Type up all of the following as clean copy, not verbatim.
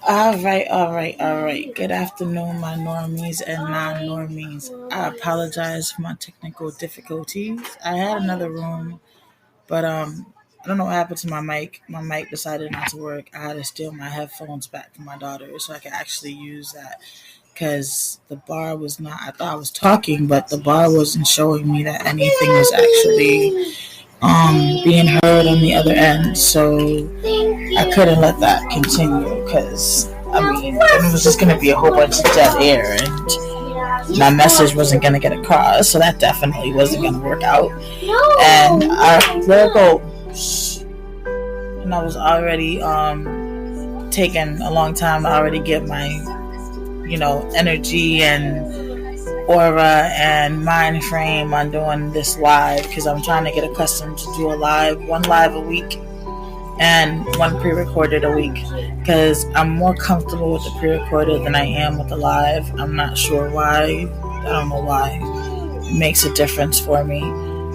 All right. Good afternoon, my normies and non-normies. I apologize for my technical difficulties. I had another room, but I don't know what happened to my mic. My mic decided not to work. I had to steal my headphones back from my daughter so I could actually use that because the bar was not. I thought I was talking, but the bar wasn't showing me that anything was actually being heard on the other end. So I couldn't let that continue because it was just going to be a whole bunch of dead air and my message wasn't going to get across. So that definitely wasn't going to work out. And I let go. And I was already taking a long time to already get my, energy and aura and mind frame on doing this live because I'm trying to get accustomed to do one live a week and one pre-recorded a week because I'm more comfortable with the pre-recorded than I am with the live. I'm not sure why. I don't know why. It makes a difference for me,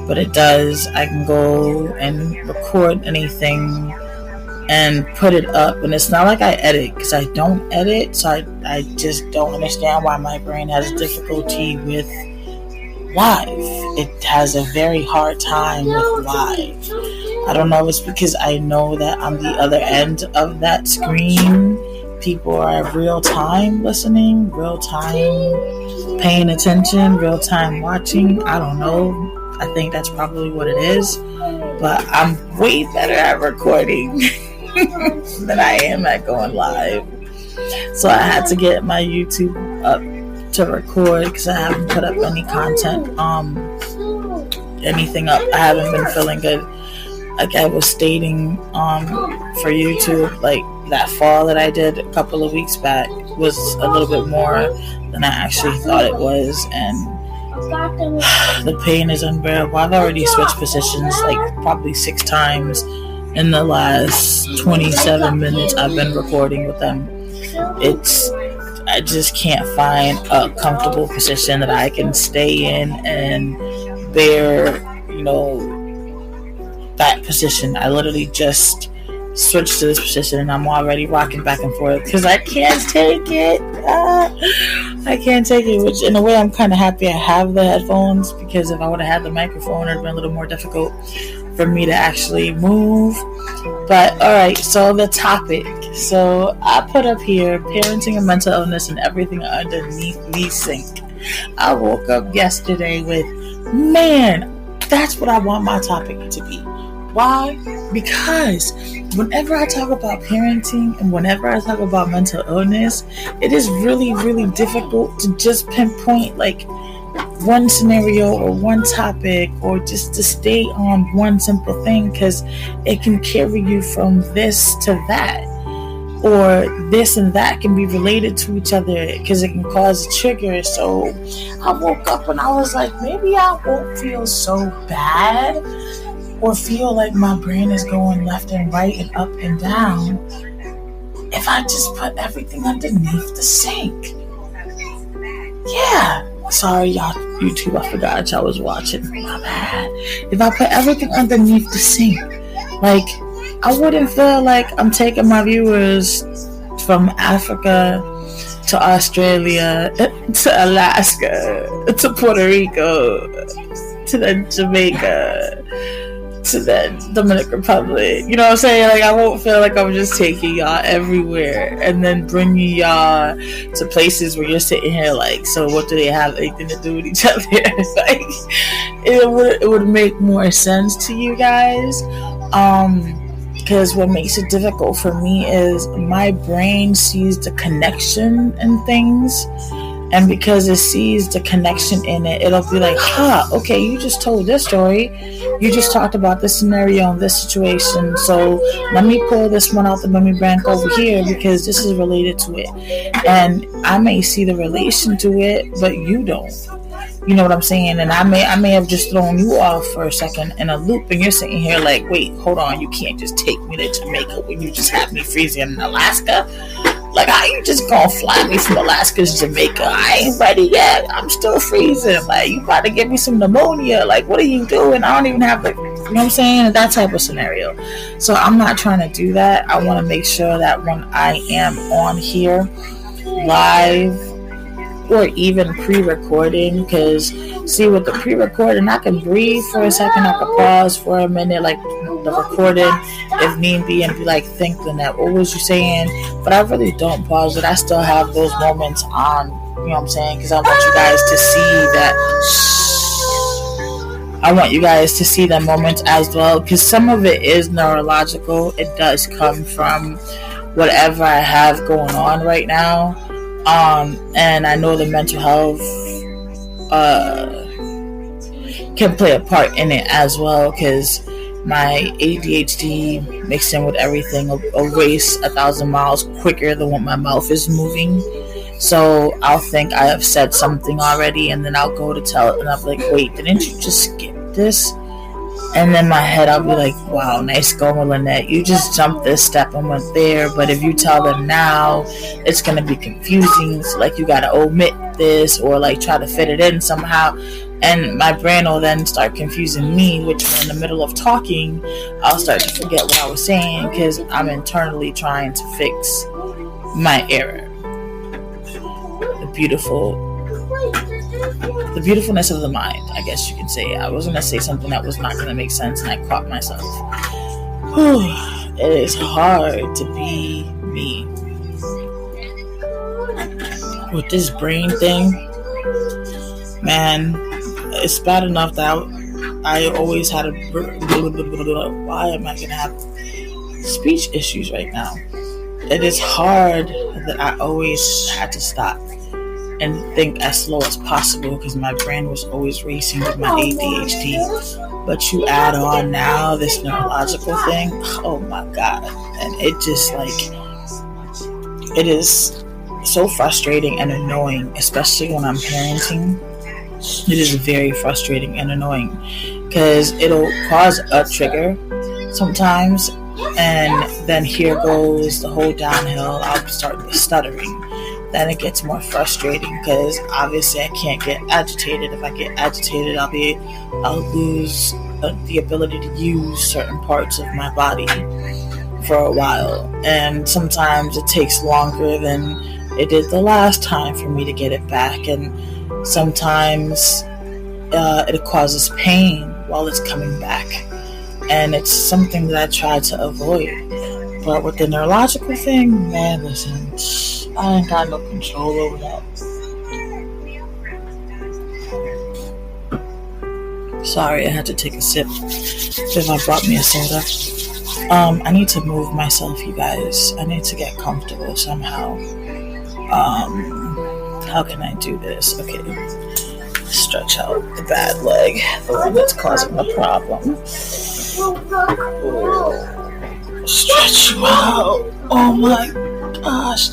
but it does. I can go and record anything and put it up, and it's not like I edit because I don't edit, so I just don't understand why my brain has difficulty with live. It has a very hard time with live. I don't know if it's because I know that on the other end of that screen people are real time listening, real time paying attention, real time watching. I don't know. I think that's probably what it is, but I'm way better at recording than I am at going live. So I had to get my YouTube up to record because I haven't put up any content, anything up. I haven't been feeling good. Like I was stating for YouTube, like that fall that I did a couple of weeks back was a little bit more than I actually thought it was, and the pain is unbearable. I've already switched positions like probably 6 times in the last 27 minutes I've been recording with them. I just can't find a comfortable position that I can stay in and bear, that position. I literally just switched to this position and I'm already rocking back and forth because I can't take it. I can't take it, which in a way I'm kind of happy I have the headphones because if I would have had the microphone it would have been a little more difficult for me to actually move. But alright, so the topic. So I put up here parenting and mental illness and everything underneath the sink. I woke up yesterday with, man, that's what I want my topic to be. Why? Because whenever I talk about parenting and whenever I talk about mental illness, it is really, really difficult to just pinpoint like one scenario or one topic or just to stay on one simple thing because it can carry you from this to that, or this and that can be related to each other because it can cause a trigger. So I woke up and I was like, maybe I won't feel so bad or feel like my brain is going left and right and up and down if I just put everything underneath the sink. Yeah. Sorry, y'all, YouTube, I forgot y'all was watching. My bad. If I put everything underneath the sink, like, I wouldn't feel like I'm taking my viewers from Africa to Australia to Alaska to Puerto Rico to then Jamaica to the Dominican Republic. You know what I'm saying? Like, I won't feel like I'm just taking y'all everywhere and then bringing y'all to places where you're sitting here like, so what do they have anything to do with each other? Like, it would make more sense to you guys. Because what makes it difficult for me is my brain sees the connection in things. And because it sees the connection in it, it'll be like, okay, you just told this story. You just talked about this scenario and this situation. So let me pull this one out the memory bank over here because this is related to it. And I may see the relation to it, but you don't. You know what I'm saying? And I may have just thrown you off for a second in a loop, and you're sitting here like, wait, hold on, you can't just take me to Jamaica when you just have me freezing in Alaska. Like, how you just gonna fly me from Alaska to Jamaica? I ain't ready yet. I'm still freezing. Like, you about to give me some pneumonia. Like, what are you doing? I don't even have the You know what I'm saying? That type of scenario. So I'm not trying to do that. I want to make sure that when I am on here live or even pre-recording, because see, with the pre-recording I can breathe for a second, I can pause for a minute, like the recording if need be, and be like, think Lynette, what was you saying? But I really don't pause it. I still have those moments on, you know what I'm saying, because I want you guys to see that. I want you guys to see the moments as well, because some of it is neurological. It does come from whatever I have going on right now. And I know the mental health can play a part in it as well, because my ADHD mixed in with everything will race 1,000 miles quicker than what my mouth is moving. So I'll think I have said something already, and then I'll go to tell it, and I'm like, wait, didn't you just skip this? And then my head, I'll be like, wow, nice going, Lynette. You just jumped this step and went there. But if you tell them now, it's going to be confusing. So, like, you got to omit this or, like, try to fit it in somehow. And my brain will then start confusing me, which in the middle of talking, I'll start to forget what I was saying because I'm internally trying to fix my error. The beautifulness of the mind, I guess you can say. I was going to say something that was not going to make sense, and I caught myself. It is hard to be me. With this brain thing, man, it's bad enough that I always had why am I going to have speech issues right now? It is hard that I always had to stop and think as slow as possible because my brain was always racing with my ADHD. But you add on now this neurological thing, oh my God. And it just it is so frustrating and annoying, especially when I'm parenting. It is very frustrating and annoying because it'll cause a trigger sometimes, and then here goes the whole downhill. I'll start stuttering. Then it gets more frustrating because obviously I can't get agitated. If I get agitated, I'll lose the ability to use certain parts of my body for a while. And sometimes it takes longer than it did the last time for me to get it back. And sometimes it causes pain while it's coming back. And it's something that I try to avoid. But with the neurological thing, man, listen, I ain't got no control over that. Sorry, I had to take a sip. Viva brought me a soda. I need to move myself, you guys. I need to get comfortable somehow. How can I do this? Okay. Stretch out the bad leg, the one that's causing the problem. Stretch you out. Oh my gosh.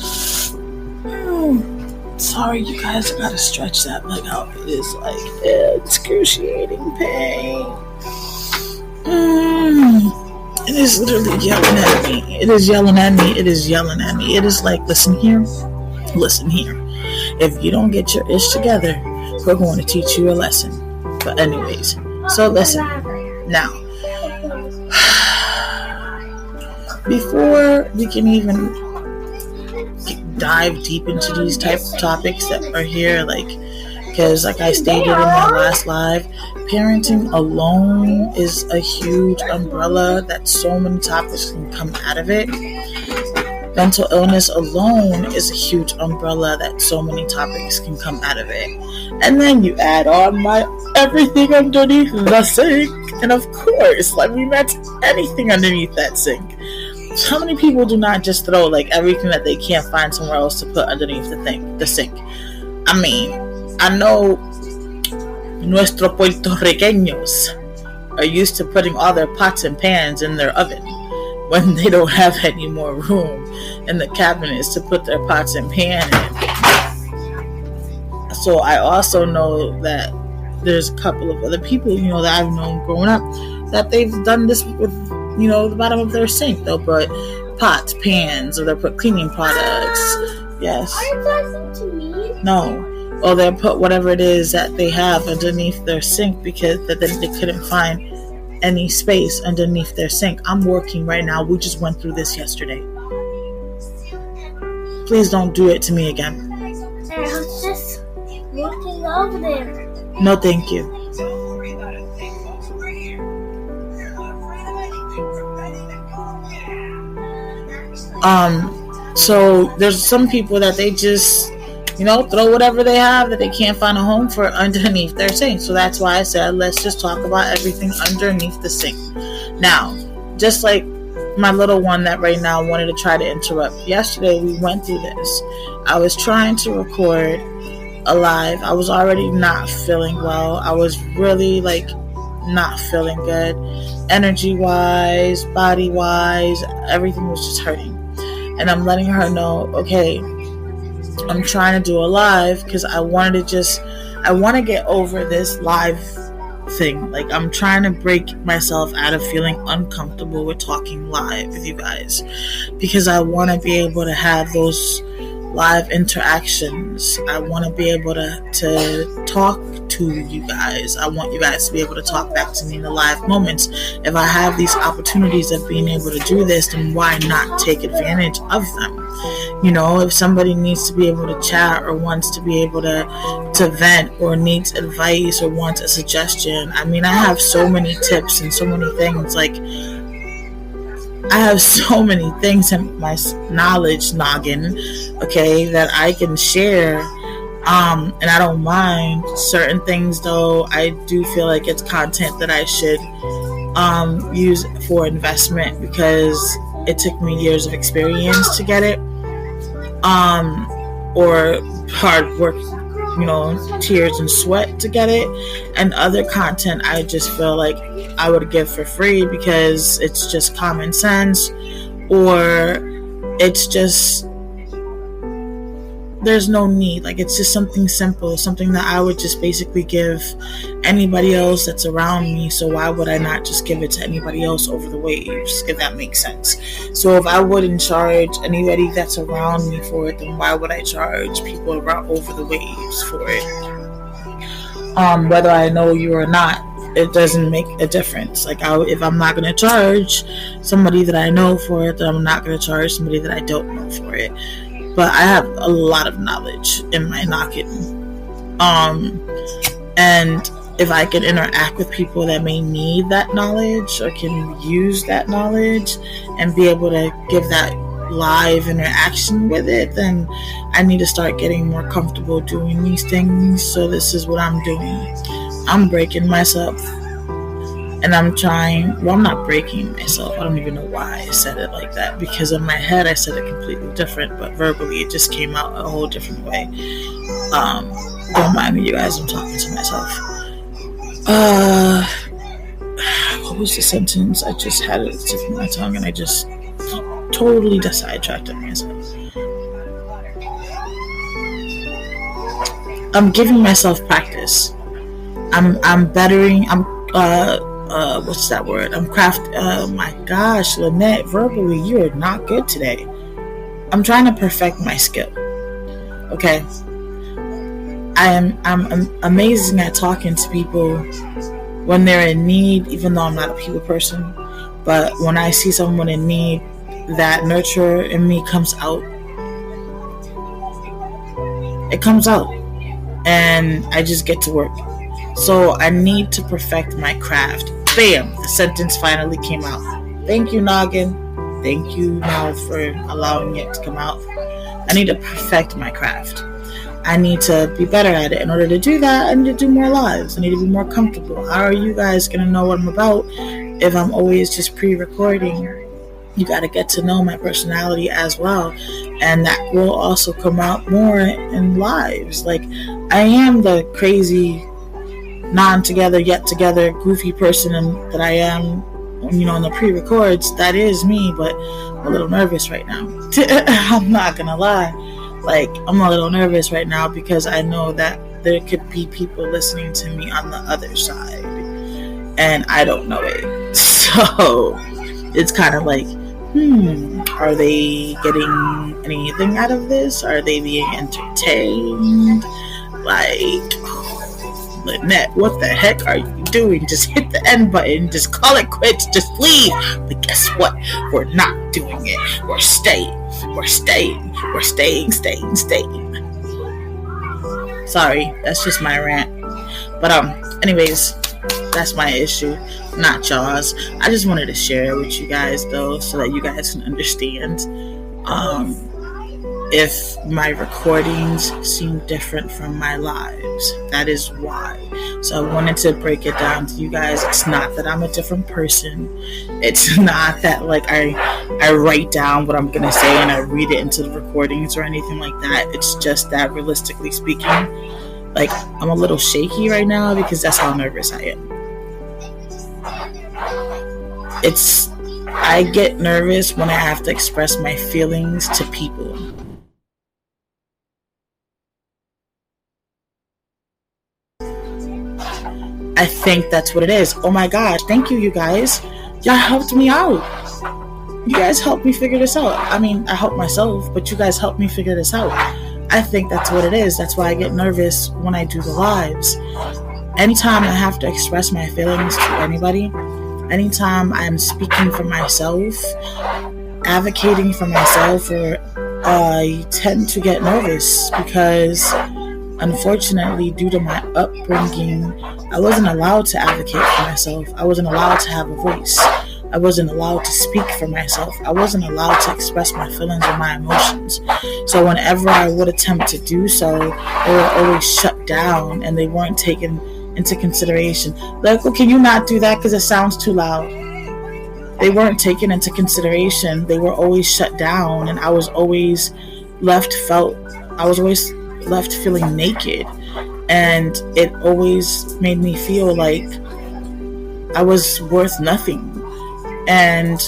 Sorry, you guys, I gotta stretch that leg out. It is excruciating pain. It is literally yelling at me. It is yelling at me. It is yelling at me. It is like, listen here. If you don't get your ish together, we're going to teach you a lesson. But anyways, so listen. Now, before we can even dive deep into these type of topics that are here, because like I stated in my last live, parenting alone is a huge umbrella that so many topics can come out of it. Mental illness alone is a huge umbrella that so many topics can come out of it. And then you add on my everything underneath the sink. And of course, we meant anything underneath that sink. How many people do not just throw everything that they can't find somewhere else to put underneath the sink? I mean, I know nuestros puertorriqueños are used to putting all their pots and pans in their oven when they don't have any more room in the cabinets to put their pots and pans in. So I also know that there's a couple of other people, that I've known growing up, that they've done this with, the bottom of their sink. They'll put pots, pans, or they'll put cleaning products. Yes. Are you talking to me? No. Or they'll put whatever it is that they have underneath their sink because then they couldn't find any space underneath their sink. I'm working right now. We just went through this yesterday. Please don't do it to me again. I was just walking over there. No, thank you. So there's some people that they just, throw whatever they have that they can't find a home for underneath their sink. So that's why I said, let's just talk about everything underneath the sink. Now, just like my little one that right now wanted to try to interrupt. Yesterday, we went through this. I was trying to record a live. I was already not feeling well. I was really not feeling good. Energy-wise, body-wise, everything was just hurting. And I'm letting her know, okay, I'm trying to do a live because I want to get over this live thing. I'm trying to break myself out of feeling uncomfortable with talking live with you guys, because I want to be able to have those live interactions. I want to be able to talk to you guys. I want you guys to be able to talk back to me in the live moments. If I have these opportunities of being able to do this, then why not take advantage of them? If somebody needs to be able to chat or wants to be able to vent or needs advice or wants a suggestion. I have so many tips and so many things. I have so many things in my knowledge noggin, okay, that I can share. And I don't mind certain things, though. I do feel like it's content that I should use for investment, because it took me years of experience to get it, or hard work, tears and sweat to get it. And other content I just feel like I would give for free because it's just common sense, or it's just, there's no need. It's just something simple, something that I would just basically give anybody else that's around me. So why would I not just give it to anybody else over the waves, if that makes sense? So if I wouldn't charge anybody that's around me for it, then why would I charge people around over the waves for it? Whether I know you or not, it doesn't make a difference. If I'm not going to charge somebody that I know for it, then I'm not going to charge somebody that I don't know for it. But I have a lot of knowledge in my noggin. And if I can interact with people that may need that knowledge or can use that knowledge and be able to give that live interaction with it, then I need to start getting more comfortable doing these things. So this is what I'm doing. I'm breaking myself. And I'm trying, I'm not breaking myself. I don't even know why I said it like that, because in my head I said it completely different, but verbally it just came out a whole different way. Don't mind me, you guys, I'm talking to myself. What was the sentence? I just had it tip of my tongue and I just totally sidetracked myself. I'm giving myself practice. I'm bettering, what's that word? Oh my gosh, Lynette, verbally, you are not good today. I'm trying to perfect my skill. Okay. I'm amazing at talking to people when they're in need, even though I'm not a people person. But when I see someone in need, that nurturer in me comes out. It comes out. And I just get to work. So I need to perfect my craft. Bam! The sentence finally came out. Thank you, Noggin. Thank you, now, for allowing it to come out. I need to perfect my craft. I need to be better at it. In order to do that, I need to do more lives. I need to be more comfortable. How are you guys going to know what I'm about if I'm always just pre-recording? You got to get to know my personality as well. And that will also come out more in lives. I am the crazy, non-together, yet together, goofy person that I am, in the pre-records. That is me, but I'm a little nervous right now. I'm not gonna lie. I'm a little nervous right now because I know that there could be people listening to me on the other side, and I don't know it. So it's kind of are they getting anything out of this? Are they being entertained? Lynette, what the heck are you doing. Just hit the end button. Just call it quits. Just leave. But guess what? We're not doing it. We're staying. We're staying. We're staying. Sorry, that's just my rant. But anyways, that's my issue, not y'all's. I just wanted to share it with you guys though, so that you guys can understand. If my recordings seem different from my lives, that is why. So I wanted to break it down to you guys. It's not that I'm a different person. It's not that like I write down what I'm gonna say and I read it into the recordings or anything like that. It's just that realistically speaking, like I'm a little shaky right now because that's how nervous I am. I get nervous when I have to express my feelings to people. I think that's what it is. Oh my gosh, thank you guys. Y'all helped me out. You guys helped me figure this out. I mean, I helped myself, but you guys helped me figure this out. I think that's what it is. That's why I get nervous when I do the lives. Anytime I have to express my feelings to anybody, anytime I'm speaking for myself, advocating for myself, I tend to get nervous because unfortunately, due to my upbringing, I wasn't allowed to advocate for myself. I wasn't allowed to have a voice. I wasn't allowed to speak for myself. I wasn't allowed to express my feelings or my emotions. So whenever I would attempt to do so, they were always shut down and they weren't taken into consideration. Like, well, can you not do that because it sounds too loud? They weren't taken into consideration. They were always shut down, and I was always left feeling naked, and it always made me feel like I was worth nothing. And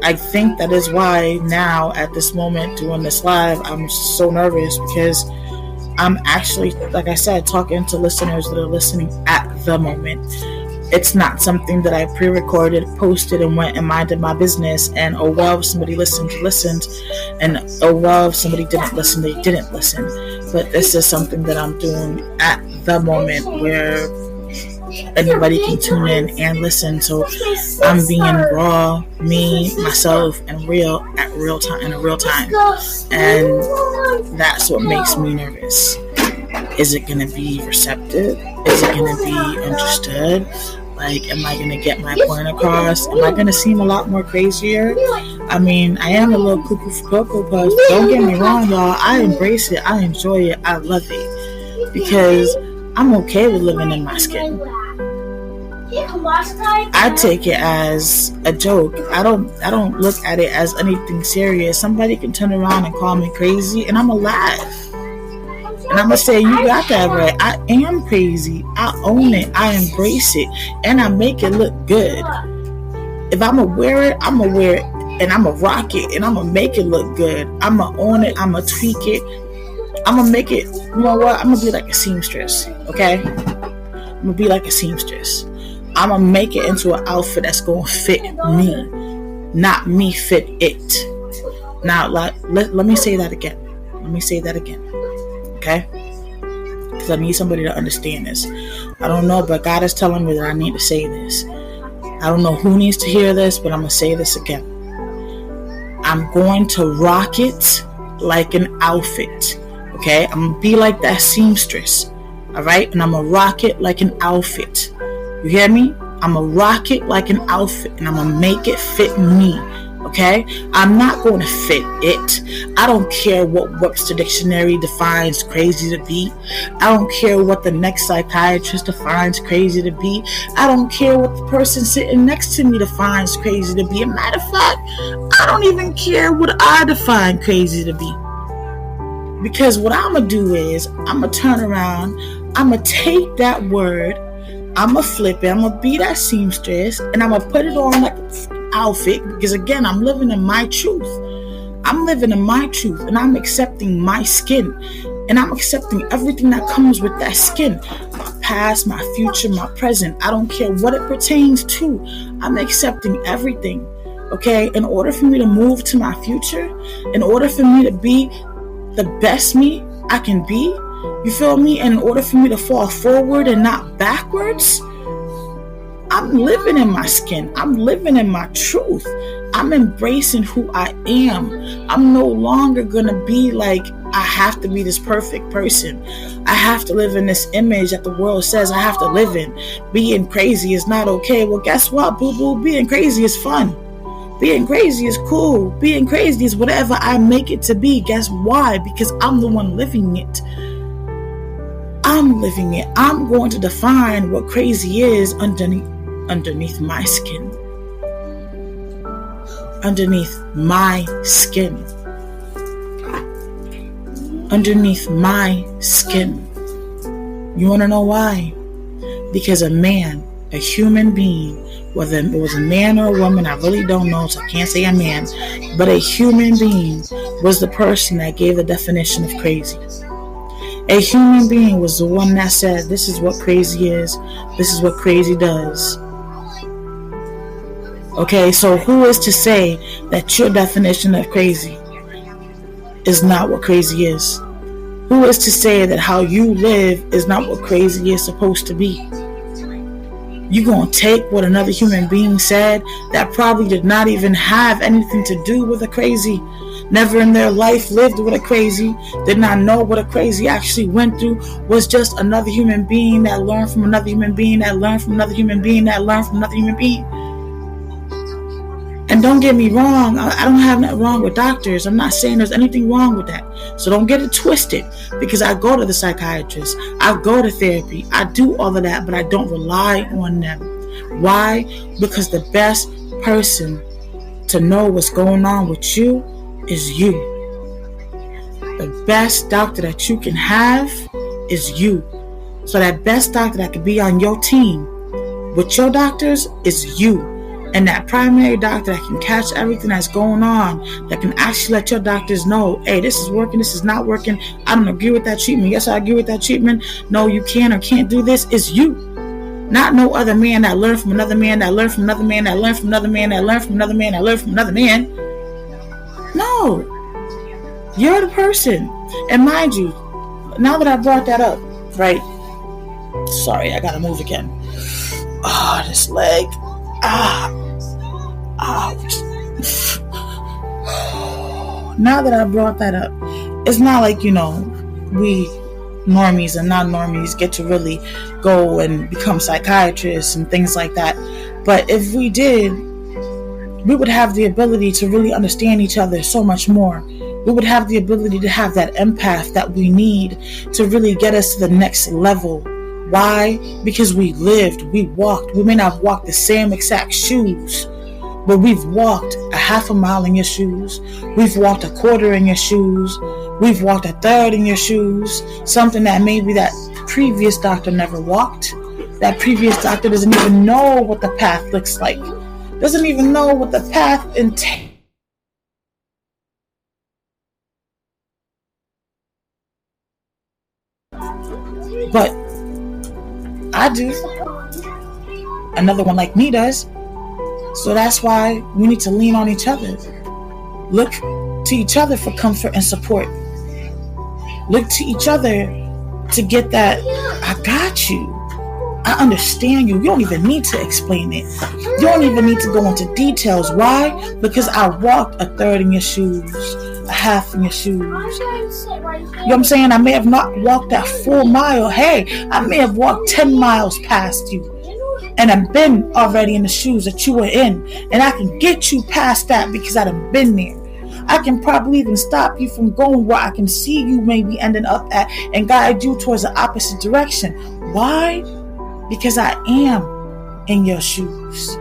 I think that is why now at this moment doing this live, I'm so nervous because I'm actually, like I said, talking to listeners that are listening at the moment. It's not something that I pre-recorded, posted, and went and minded my business. And oh well, if somebody listened, and oh well, if somebody didn't listen, they didn't listen. But this is something that I'm doing at the moment where anybody can tune in and listen. So I'm being raw, me, myself, and real at real time, in a real time. And that's what makes me nervous. Is it going to be receptive? Is it going to be understood? Like, am I going to get my point across? Am I going to seem a lot more crazier? I mean, I am a little cuckoo for Cocoa Puffs. Don't get me wrong, y'all. I embrace it. I enjoy it. I love it. Because I'm okay with living in my skin. I take it as a joke. I don't look at it as anything serious. Somebody can turn around and call me crazy, and I'ma laugh. And I'm going to say, you got that right. I am crazy. I own it. I embrace it. And I make it look good. If I'm going to wear it, I'm going to wear it. And I'm going to rock it. And I'm going to make it look good. I'm going to own it. I'm going to tweak it. I'm going to make it, you know what? I'm going to be like a seamstress. Okay? I'm going to be like a seamstress. I'm going to make it into an outfit that's going to fit me. Not me fit it. Now, let me say that again. Okay? Because I need somebody to understand this. I don't know, but God is telling me that I need to say this. I don't know who needs to hear this, but I'm going to say this again. I'm going to rock it like an outfit. Okay? I'm going to be like that seamstress. Alright? And I'm going to rock it like an outfit. You hear me? I'm going to rock it like an outfit. And I'm going to make it fit me. Okay? I'm not going to fit it. I don't care what Webster Dictionary defines crazy to be. I don't care what the next psychiatrist defines crazy to be. I don't care what the person sitting next to me defines crazy to be. As a matter of fact, I don't even care what I define crazy to be. Because what I'm going to do is, I'm going to turn around, I'm going to take that word, I'm going to flip it, I'm going to be that seamstress, and I'm going to put it on like outfit, because again, I'm living in my truth. I'm living in my truth, and I'm accepting my skin, and I'm accepting everything that comes with that skin. My past, my future, my present. I don't care what it pertains to. I'm accepting everything. Okay? In order for me to move to my future, in order for me to be the best me I can be, you feel me? And in order for me to fall forward and not backwards, I'm living in my skin. I'm living in my truth. I'm embracing who I am. I'm no longer going to be like, I have to be this perfect person. I have to live in this image that the world says I have to live in. Being crazy is not okay. Well, guess what, boo-boo? Being crazy is fun. Being crazy is cool. Being crazy is whatever I make it to be. Guess why? Because I'm the one living it. I'm living it. I'm going to define what crazy is underneath my skin. Underneath my skin. Underneath my skin. You want to know why? Because a man, a human being, whether it was a man or a woman, I really don't know, so I can't say a man, but a human being was the person that gave the definition of crazy. A human being was the one that said, this is what crazy is, this is what crazy does. Okay, so who is to say that your definition of crazy is not what crazy is? Who is to say that how you live is not what crazy is supposed to be? You're going to take what another human being said that probably did not even have anything to do with a crazy, never in their life lived with a crazy, did not know what a crazy actually went through, was just another human being that learned from another human being, that learned from another human being, that learned from another human being. And don't get me wrong, I don't have nothing wrong with doctors. I'm not saying there's anything wrong with that. So don't get it twisted, because I go to the psychiatrist, I go to therapy, I do all of that, but I don't rely on them. Why? Because the best person to know what's going on with you is you. The best doctor that you can have is you. So that best doctor that can be on your team with your doctors is you. And that primary doctor that can catch everything that's going on, that can actually let your doctors know, hey, this is working, this is not working, I don't agree with that treatment, yes, I agree with that treatment, no, you can or can't do this, is you. Not no other man that learned from another man, that learned from another man, that learned from another man, that learned from another man, that learned from another man. No. You're the person. And mind you, now that I brought that up, right? Sorry, I gotta move again. This leg. Ouch. Now that I brought that up, it's not like, we normies and non-normies get to really go and become psychiatrists and things like that. But if we did, we would have the ability to really understand each other so much more. We would have the ability to have that empath that we need to really get us to the next level. Why? Because we lived, we walked. We may not have walked the same exact shoes, but we've walked a half a mile in your shoes. We've walked a quarter in your shoes. We've walked a third in your shoes. Something that maybe that previous doctor never walked. That previous doctor doesn't even know what the path looks like. Doesn't even know what the path entails. But I do. Another one like me does. So that's why we need to lean on each other. Look to each other for comfort and support. Look to each other to get that, I got you. I understand you. You don't even need to explain it. You don't even need to go into details. Why? Because I walked a third in your shoes, a half in your shoes. You know what I'm saying? I may have not walked that full mile. Hey, I may have walked 10 miles past you. And I've been already in the shoes that you were in. And I can get you past that because I've been there. I can probably even stop you from going where I can see you maybe ending up at and guide you towards the opposite direction. Why? Because I am in your shoes.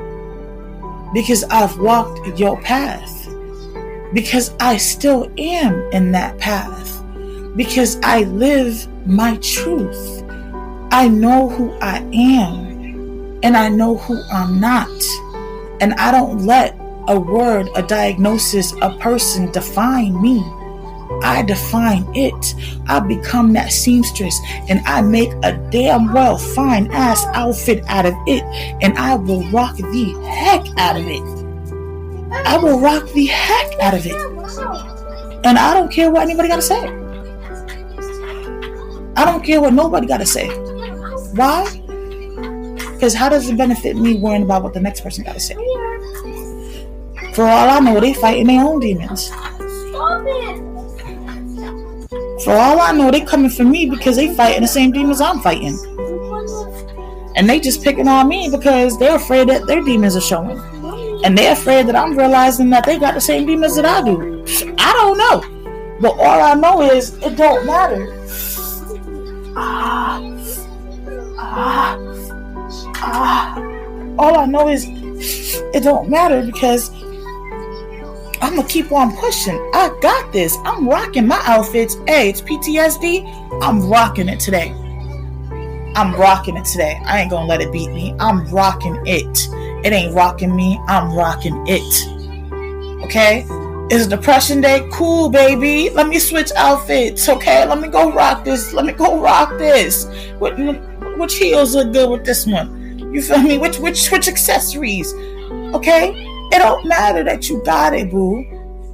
Because I've walked your path. Because I still am in that path. Because I live my truth. I know who I am. And I know who I'm not. And I don't let a word, a diagnosis, a person define me. I define it. I become that seamstress and I make a damn well fine ass outfit out of it. And I will rock the heck out of it. I will rock the heck out of it. And I don't care what anybody got to say. I don't care what nobody got to say. Why? Because how does it benefit me worrying about what the next person got to say? For all I know, they fighting their own demons. Stop it. For all I know, they coming for me because they fighting the same demons I'm fighting. And they just picking on me because they're afraid that their demons are showing. And they're afraid that I'm realizing that they got the same demons that I do. I don't know. But all I know is it don't matter. All I know is it don't matter because I'm going to keep on pushing. I got this. I'm rocking my outfits. Hey, it's PTSD. I'm rocking it today. I'm rocking it today. I ain't going to let it beat me. I'm rocking it. It ain't rocking me. I'm rocking it. Okay? It's Depression Day. Cool, baby. Let me switch outfits. Okay? Let me go rock this. Which heels look good with this one? You feel me? Which accessories? Okay? It don't matter that you got it, boo.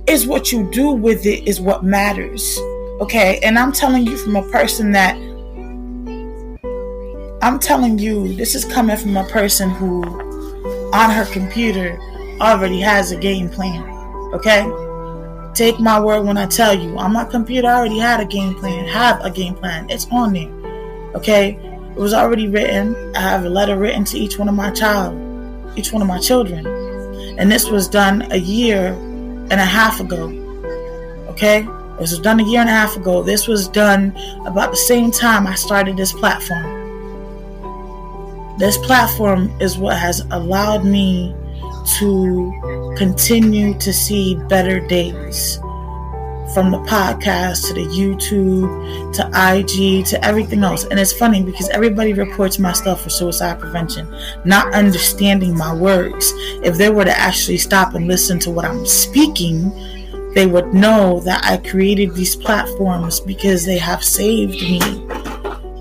It's what you do with it is what matters. Okay? And I'm telling you from a person that this is coming from a person who on her computer already has a game plan. Okay? Take my word when I tell you, on my computer I already have a game plan. It's on there. Okay? It was already written. I have a letter written to each one of my children. And this was done a year and a half ago. Okay? This was done a year and a half ago. This was done about the same time I started this platform. This platform is what has allowed me to continue to see better days. From the podcast to the YouTube to IG to everything else. And it's funny because everybody reports my stuff for suicide prevention, not understanding my words. If they were to actually stop and listen to what I'm speaking, they would know that I created these platforms because they have saved me.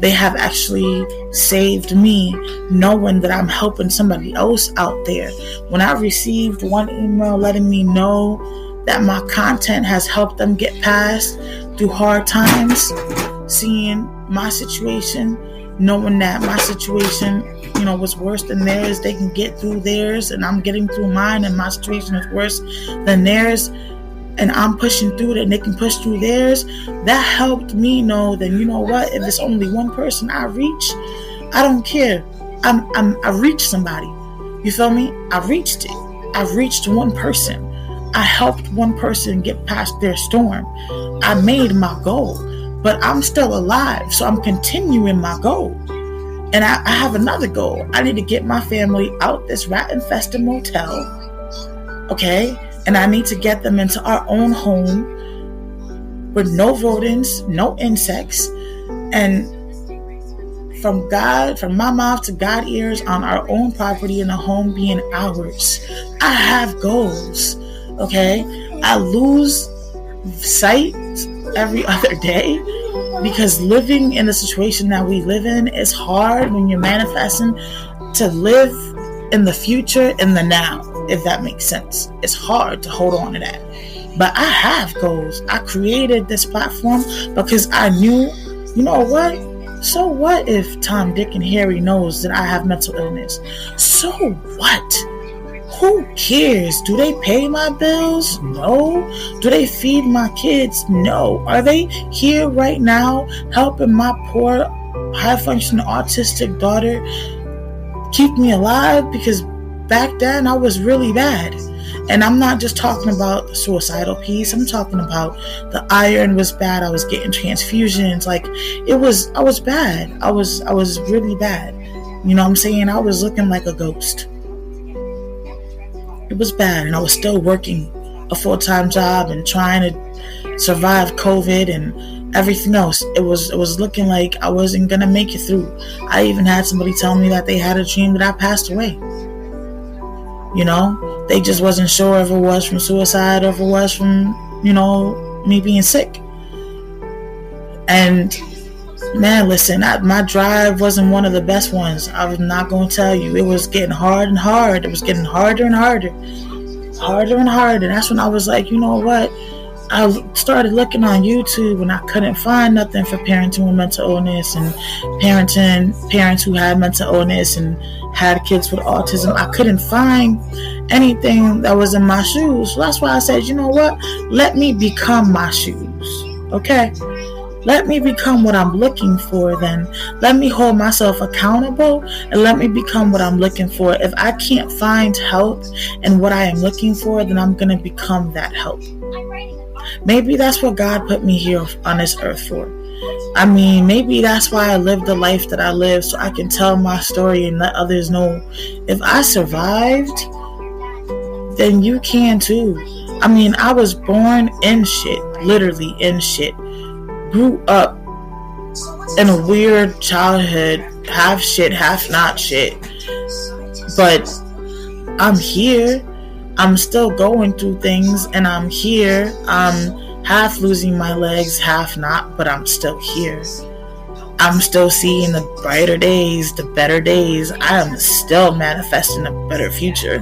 They have actually saved me, knowing that I'm helping somebody else out there. When I received one email letting me know that my content has helped them get past through hard times, seeing my situation, knowing that my situation, was worse than theirs, they can get through theirs, and I'm getting through mine, and my situation is worse than theirs, and I'm pushing through it, and they can push through theirs. That helped me know that, you know what, if it's only one person I reach, I don't care. I reached somebody. You feel me? I reached it. I reached one person. I helped one person get past their storm. I made my goal, but I'm still alive, so I'm continuing my goal. And I have another goal. I need to get my family out this rat-infested motel, okay? And I need to get them into our own home with no rodents, no insects, and from my mouth to God ears on our own property and the home being ours. I have goals. Okay, I lose sight every other day because living in the situation that we live in is hard when you're manifesting to live in the future, in the now, if that makes sense. It's hard to hold on to that. But I have goals. I created this platform because I knew, you know what? So what if Tom, Dick, and Harry knows that I have mental illness? So what? Who cares? Do they pay my bills? No. Do they feed my kids? No. Are they here right now helping my poor high-functioning autistic daughter keep me alive? Because back then I was really bad. And I'm not just talking about the suicidal piece. I'm talking about the iron was bad. I was getting transfusions. I was bad. I was really bad. You know what I'm saying? I was looking like a ghost. It was bad, and I was still working a full-time job and trying to survive COVID and everything else. It was looking like I wasn't gonna make it through. I even had somebody tell me that they had a dream that I passed away. They just wasn't sure if it was from suicide or if it was from, me being sick. And man, listen, my drive wasn't one of the best ones. I was not going to tell you. It was getting hard and hard. It was getting harder and harder. Harder and harder. And that's when I was like, you know what? I started looking on YouTube and I couldn't find nothing for parenting with mental illness and parenting parents who had mental illness and had kids with autism. I couldn't find anything that was in my shoes. So that's why I said, you know what? Let me become my shoes. Okay? Let me become what I'm looking for then. Let me hold myself accountable and let me become what I'm looking for. If I can't find help in what I am looking for, then I'm going to become that help. Maybe that's what God put me here on this earth for. I mean, maybe that's why I live the life that I live, so I can tell my story and let others know if I survived, then you can too. I mean, I was born in shit, literally in shit. Grew up in a weird childhood, half shit, half not shit. But I'm here. I'm still going through things, and I'm here. I'm half losing my legs, half not, but I'm still here. I'm still seeing the brighter days, the better days. I am still manifesting a better future.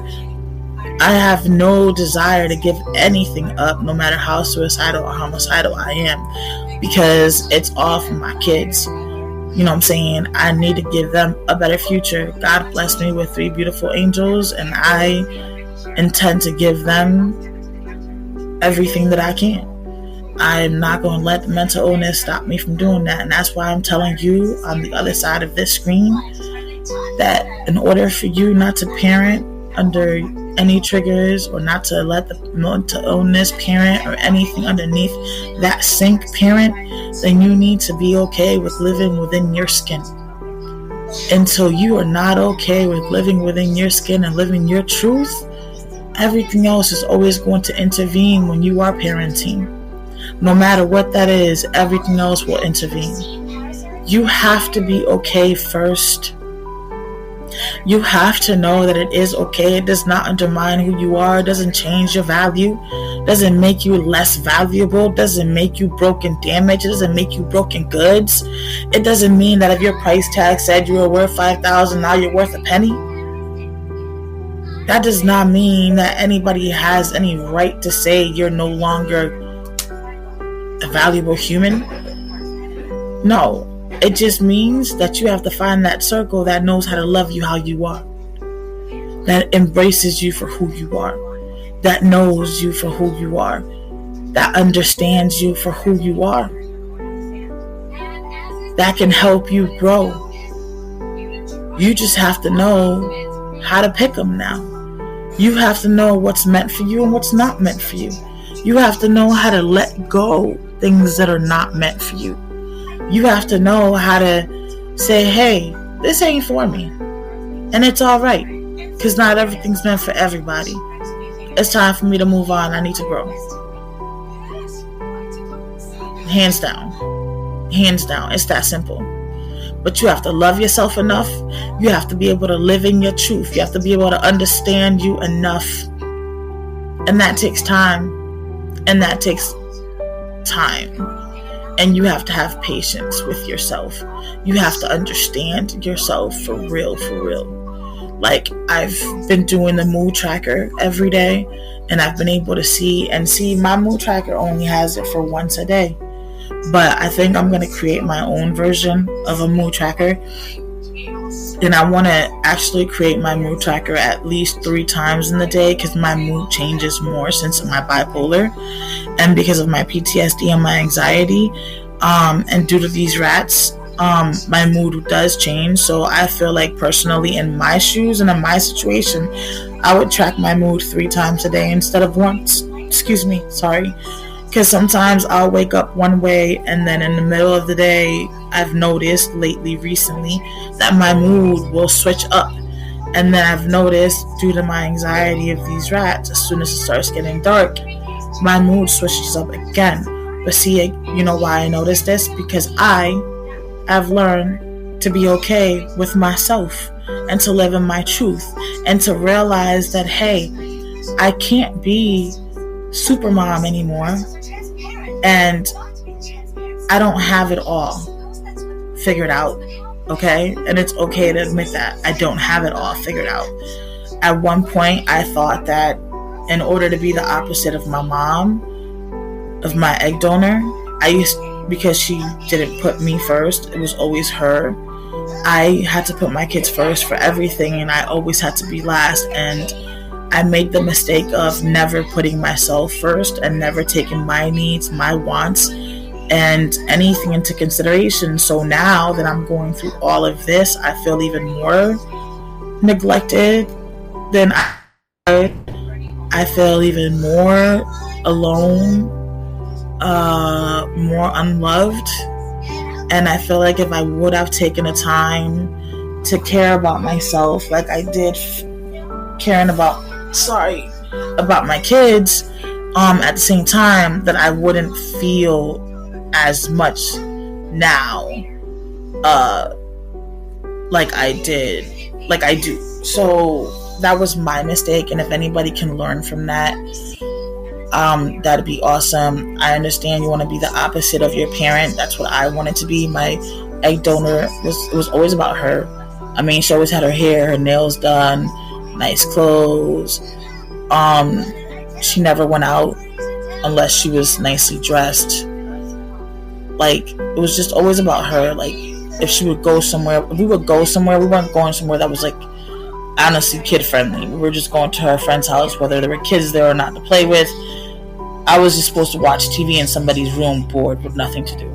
I have no desire to give anything up, no matter how suicidal or homicidal I am, because it's all for my kids. You know what I'm saying? I need to give them a better future. God blessed me with 3 beautiful angels, and I intend to give them everything that I can. I'm not going to let the mental illness stop me from doing that. And that's why I'm telling you on the other side of this screen that in order for you not to parent under any triggers or not to let the mental illness parent or anything underneath that sink parent, then you need to be okay with living within your skin. Until you are not okay with living within your skin and living your truth, everything else is always going to intervene when you are parenting. No matter what that is, everything else will intervene. You have to be okay first. You have to know that it is okay. It does not undermine who you are. It doesn't change your value. It doesn't make you less valuable. It doesn't make you broken damage. It doesn't make you broken goods. It doesn't mean that if your price tag said you were worth $5,000, now you're worth a penny. That does not mean that anybody has any right to say you're no longer a valuable human. No. It just means that you have to find that circle that knows how to love you how you are, that embraces you for who you are, that knows you for who you are, that understands you for who you are, that can help you grow. You just have to know how to pick them now. You have to know what's meant for you and what's not meant for you. You have to know how to let go things that are not meant for you. You have to know how to say, hey, this ain't for me. And it's all right, because not everything's meant for everybody. It's time for me to move on. I need to grow. Hands down. Hands down. It's that simple. But you have to love yourself enough. You have to be able to live in your truth. You have to be able to understand you enough. And that takes time. And that takes time. And you have to have patience with yourself. You have to understand yourself for real, for real. Like, I've been doing the mood tracker every day, and I've been able to see my mood tracker only has it for once a day. But I think I'm going to create my own version of a mood tracker. And I want to actually create my mood tracker at least 3 times in the day, because my mood changes more since my bipolar and because of my PTSD and my anxiety. And due to these rats, my mood does change. So I feel like personally in my shoes and in my situation, I would track my mood 3 times a day instead of once. Because sometimes I'll wake up one way, and then in the middle of the day, I've noticed recently, that my mood will switch up. And then I've noticed, due to my anxiety of these rats, as soon as it starts getting dark, my mood switches up again. But see, you know why I noticed this? Because I've learned to be okay with myself and to live in my truth and to realize that, hey, I can't be super mom anymore, and I don't have it all figured out, okay? And it's okay to admit that I don't have it all figured out. At one point, I thought that in order to be the opposite of my mom, of my egg donor, because she didn't put me first, it was always her. I had to put my kids first for everything, and I always had to be last. And I made the mistake of never putting myself first and never taking my needs, my wants, and anything into consideration. So now that I'm going through all of this, I feel even more neglected than I feel even more alone, more unloved. And I feel like if I would have taken the time to care about myself like I did caring about my kids, at the same time, that I wouldn't feel as much now, like I do. So that was my mistake, and if anybody can learn from that, that'd be awesome. I understand you want to be the opposite of your parent. That's what I wanted to be. My egg donor was always about her. I mean, she always had her hair, her nails done, nice clothes. She never went out unless she was nicely dressed. Like, it was just always about her. Like, if we would go somewhere, we weren't going somewhere that was, like, honestly kid friendly. We were just going to her friend's house, whether there were kids there or not to play with. I was just supposed to watch TV in somebody's room, bored with nothing to do.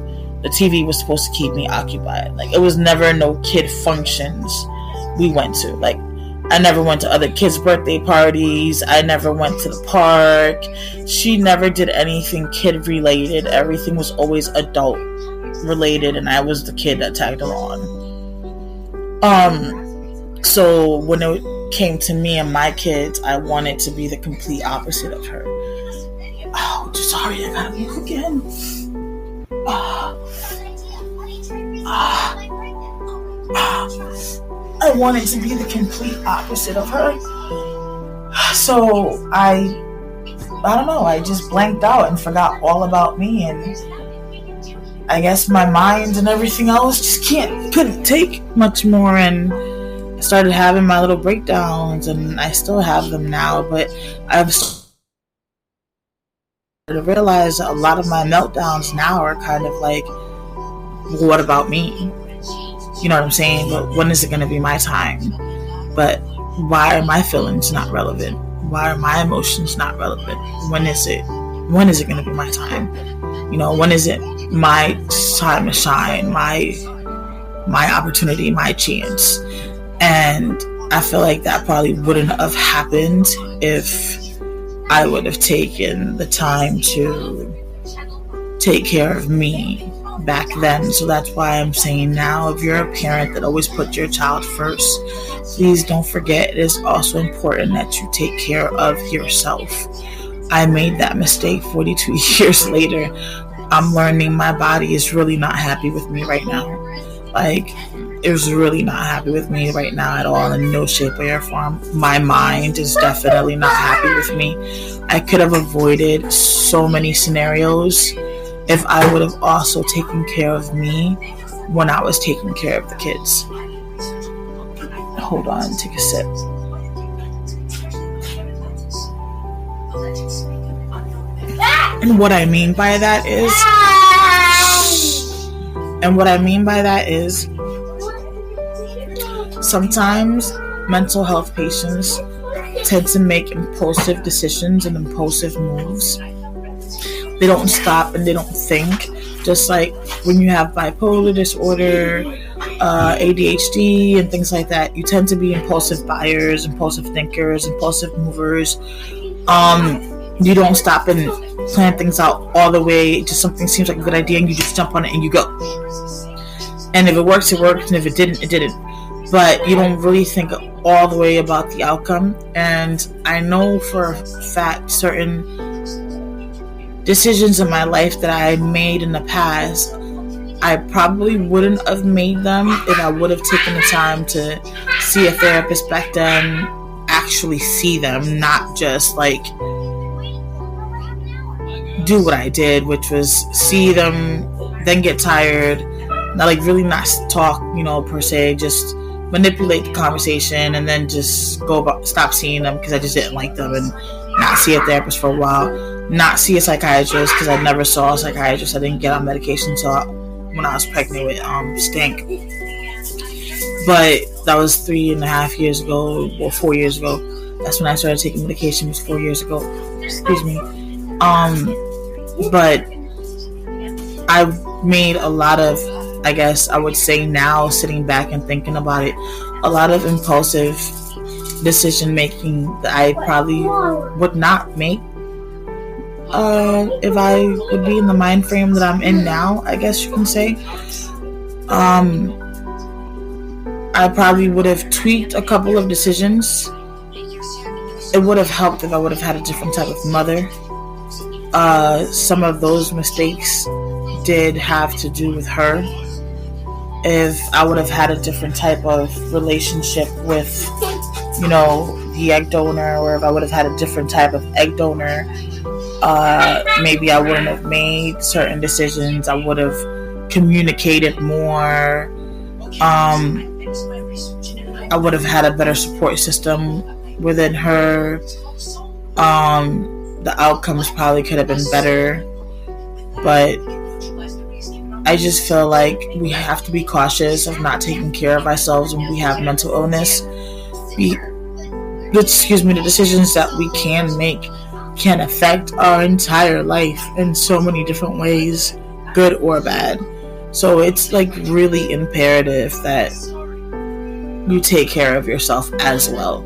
The TV was supposed to keep me occupied. Like, it was never no kid functions we went to. Like, I never went to other kids' birthday parties. I never went to the park. She never did anything kid related. Everything was always adult related, and I was the kid that tagged along. So when it came to me and my kids, I wanted to be the complete opposite of her. Oh, sorry, I gotta move again. I wanted to be the complete opposite of her. So I don't know, I just blanked out and forgot all about me, and I guess my mind and everything else just couldn't take much more, and I started having my little breakdowns, and I still have them now, but I've started to realize a lot of my meltdowns now are kind of like, well, what about me? You know what I'm saying? But when is it going to be my time? But why are my feelings not relevant? Why are my emotions not relevant? When is it going to be my time? You know, when is it my time to shine, my opportunity, my chance? And I feel like that probably wouldn't have happened if I would have taken the time to take care of me back then. So that's why I'm saying now, if you're a parent that always put your child first, please don't forget it is also important that you take care of yourself. I made that mistake 42 years later. I'm learning my body is really not happy with me right now. Like, it's really not happy with me right now at all, in no shape or form. My mind is definitely not happy with me. I could have avoided so many scenarios if I would have also taken care of me when I was taking care of the kids. Hold on, take a sip. And what I mean by that is, sometimes mental health patients tend to make impulsive decisions and impulsive moves. They don't stop and they don't think. Just like when you have bipolar disorder, ADHD, and things like that, you tend to be impulsive buyers, impulsive thinkers, impulsive movers. You don't stop and plan things out all the way. Just something seems like a good idea and you just jump on it and you go. And if it works, it works, and if it didn't, it didn't. But you don't really think all the way about the outcome. And I know for a fact certain decisions in my life that I made in the past, I probably wouldn't have made them if I would have taken the time to see a therapist back then, actually see them, not just like do what I did, which was see them, then get tired, not like really not talk, per se, just manipulate the conversation and then just stop seeing them because I just didn't like them and not see a therapist for a while. not see a psychiatrist because I never saw a psychiatrist. I didn't get on medication until when I was pregnant with Stank. But that was 3.5 years ago, or 4 years ago. That's when I started taking medication. It was 4 years ago. Excuse me. But I've made a lot of, I guess I would say now, sitting back and thinking about it, a lot of impulsive decision making that I probably would not make if I would be in the mind frame that I'm in now, I guess you can say. I probably would have tweaked a couple of decisions. It would have helped if I would have had a different type of mother. Some of those mistakes did have to do with her. If I would have had a different type of relationship with, the egg donor, or if I would have had a different type of egg donor, maybe I wouldn't have made certain decisions. I would have communicated more. I would have had a better support system within her. The outcomes probably could have been better. But I just feel like we have to be cautious of not taking care of ourselves when we have mental illness. The decisions that we can make can affect our entire life in so many different ways, good or bad. So it's like really imperative that you take care of yourself as well.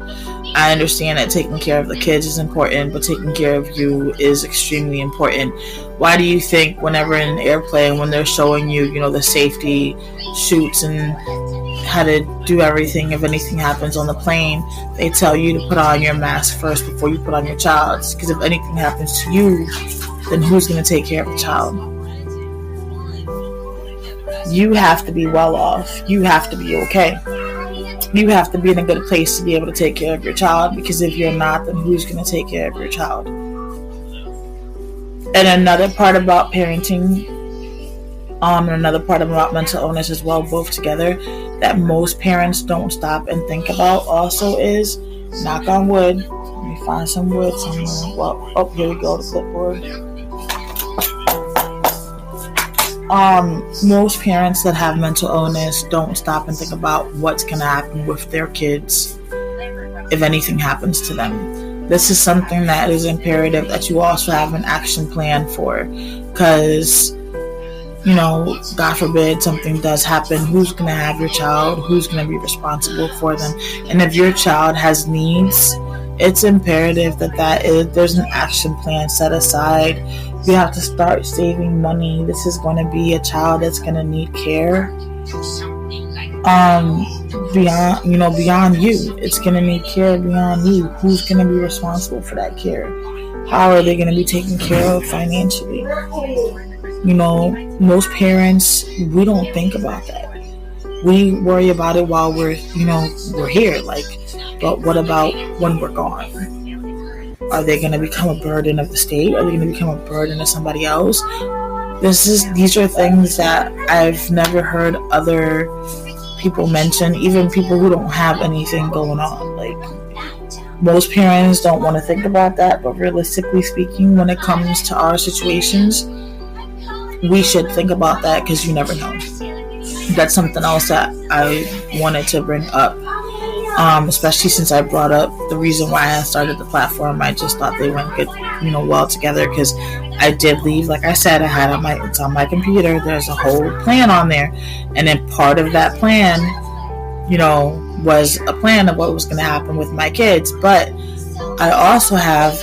I understand that taking care of the kids is important, but taking care of you is extremely important. Why do you think whenever in an airplane, when they're showing you, the safety chutes and how to do everything, if anything happens on the plane, they tell you to put on your mask first before you put on your child's? Because if anything happens to you, then who's going to take care of the child? You have to be well off. You have to be okay. You have to be in a good place to be able to take care of your child, because if you're not, then who's going to take care of your child? And another part about parenting, and another part about mental illness as well, both together, that most parents don't stop and think about also is, knock on wood, let me find some wood somewhere. Well, oh, here we go, the clipboard. Most parents that have mental illness don't stop and think about what's going to happen with their kids if anything happens to them. This is something that is imperative that you also have an action plan for, because, God forbid something does happen, who's going to have your child? Who's going to be responsible for them? And if your child has needs, it's imperative that there's an action plan set aside. You have to start saving money. This is going to be a child that's going to need care. Beyond you. It's going to need care beyond you. Who's going to be responsible for that care? How are they going to be taken care of financially? Most parents, we don't think about that. We worry about it while we're here. But what about when we're gone? Are they going to become a burden of the state? Are they going to become a burden of somebody else? These are things that I've never heard other people mention, even people who don't have anything going on. Most parents don't want to think about that, but realistically speaking, when it comes to our situations, we should think about that, because you never know. That's something else that I wanted to bring up. Especially since I brought up the reason why I started the platform. I just thought they went good, well together, because I did leave, like I said, it's on my computer. There's a whole plan on there, and then part of that plan, was a plan of what was going to happen with my kids. But I also have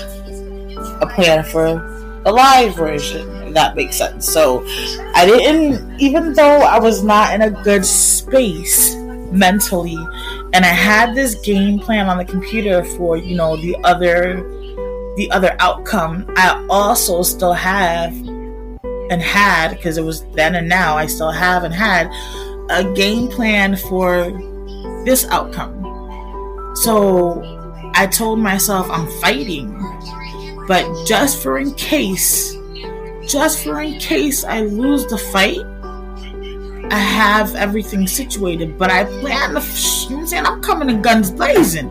a plan for the live version, if that makes sense. So I didn't, even though I was not in a good space mentally, and I had this game plan on the computer for, the other outcome, I also still have and had, because it was then and now, I still have and had a game plan for this outcome. So I told myself I'm fighting, but just for in case I lose the fight, I have everything situated. But I plan I'm coming in guns blazing.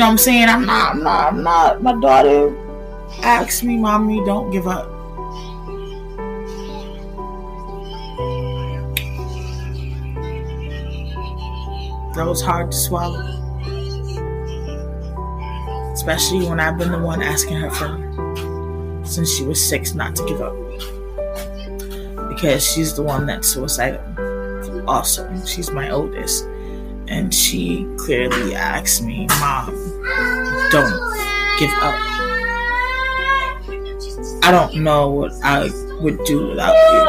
I'm not, my daughter asked me, "Mommy, don't give up." That was hard to swallow. Especially when I've been the one asking her since she was 6 not to give up. Because she's the one that's suicidal. Also, she's my oldest. And she clearly asked me, "Mom, don't give up." I don't know what I would do without you.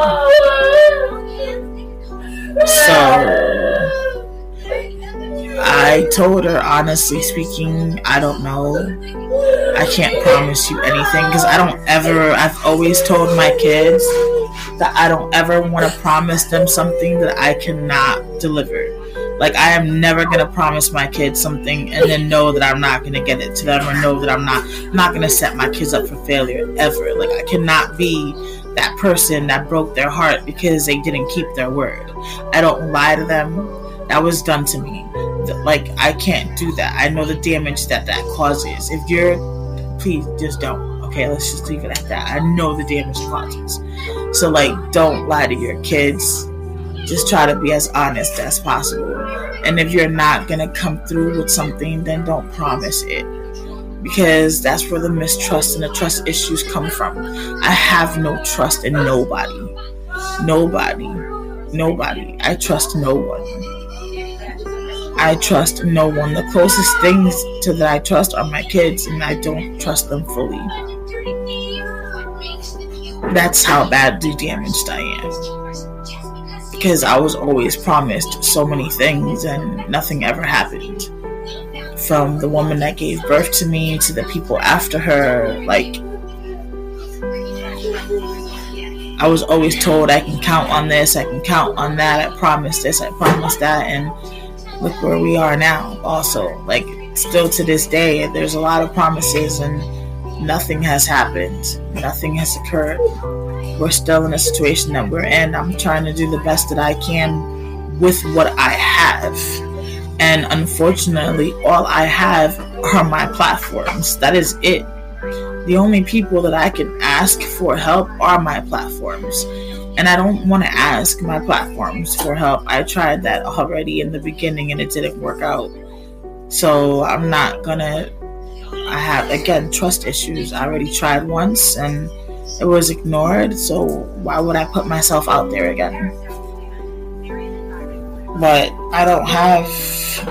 So I told her, honestly speaking, I don't know. I can't promise you anything because I've always told my kids that I don't ever want to promise them something that I cannot deliver. Like, I am never going to promise my kids something and then know that I'm not going to get it to them, or know that I'm not going to set my kids up for failure ever. Like, I cannot be that person that broke their heart because they didn't keep their word. I don't lie to them. That was done to me. Like, I can't do that. I know the damage that causes. Please just don't. Okay, let's just leave it at that. I know the damage it causes. So, like, don't lie to your kids. Just try to be as honest as possible. And if you're not going to come through with something, then don't promise it. Because that's where the mistrust and the trust issues come from. I have no trust in nobody. Nobody. I trust no one. I trust no one. The closest things to that I trust are my kids, and I don't trust them fully. That's how badly damaged I am. Because I was always promised so many things and nothing ever happened. From the woman that gave birth to me to the people after her, like, I was always told I can count on this, I can count on that, I promise this, I promise that, and look where we are now. Also, like, still to this day, there's a lot of promises and nothing has happened. Nothing has occurred. We're still in a situation that we're in. I'm trying to do the best that I can with what I have. And unfortunately, all I have are my platforms. That is it. The only people that I can ask for help are my platforms. And I don't want to ask my platforms for help. I tried that already in the beginning and it didn't work out. So I'm not gonna. I have, again, trust issues. I already tried once and it was ignored. So why would I put myself out there again? But I don't have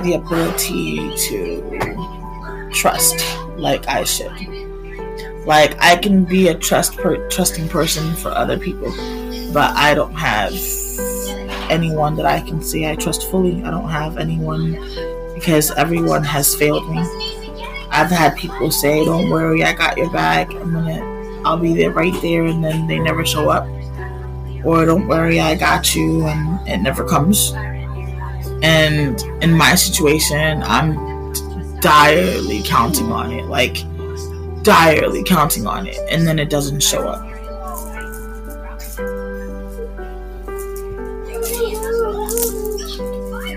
the ability to trust like I should. Like, I can be a trusting person for other people, but I don't have anyone that I can say I trust fully. I don't have anyone because everyone has failed me. I've had people say, "Don't worry, I got your back. I'll be there right there," and then they never show up. Or, "Don't worry, I got you," and it never comes. And in my situation, I'm direly counting on it. Like, direly counting on it, and then it doesn't show up.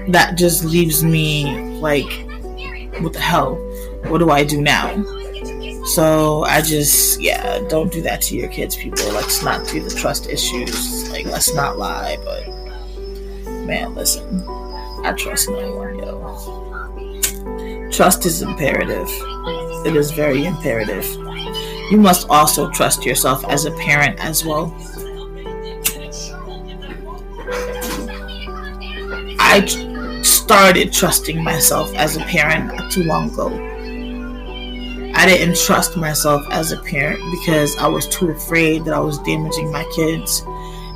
That just leaves me like, what the hell? What do I do now? So I just, don't do that to your kids, people. Let's not do the trust issues. Like, let's not lie, but man, listen, I trust no one, yo. Trust is imperative. It is very imperative. You must also trust yourself as a parent as well. I started trusting myself as a parent not too long ago. I didn't trust myself as a parent because I was too afraid that I was damaging my kids,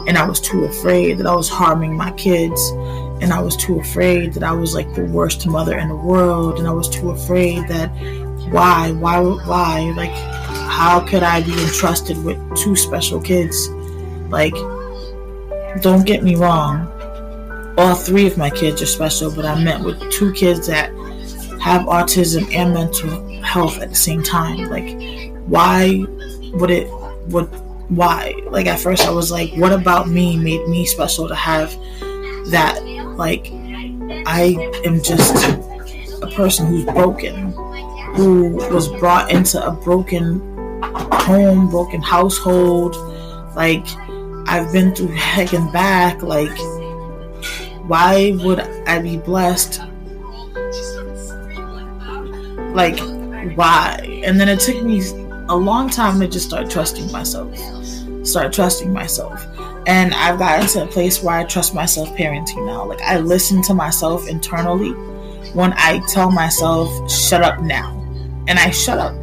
and I was too afraid that I was harming my kids, and I was too afraid that I was like the worst mother in the world, and I was too afraid that why, like, how could I be entrusted with 2 special kids? Like, don't get me wrong, all 3 of my kids are special, but I meant with 2 kids that have autism and mental health at the same time. Like, why? Like, at first I was like, what about me made me special to have that? Like, I am just a person who's broken, who was brought into a broken home, broken household. Like, I've been through heck and back. Like, why would I be blessed? Like, why? And then it took me a long time to just start trusting myself. And I've gotten to a place where I trust myself parenting now. Like, I listen to myself internally when I tell myself, shut up now. And I shut up.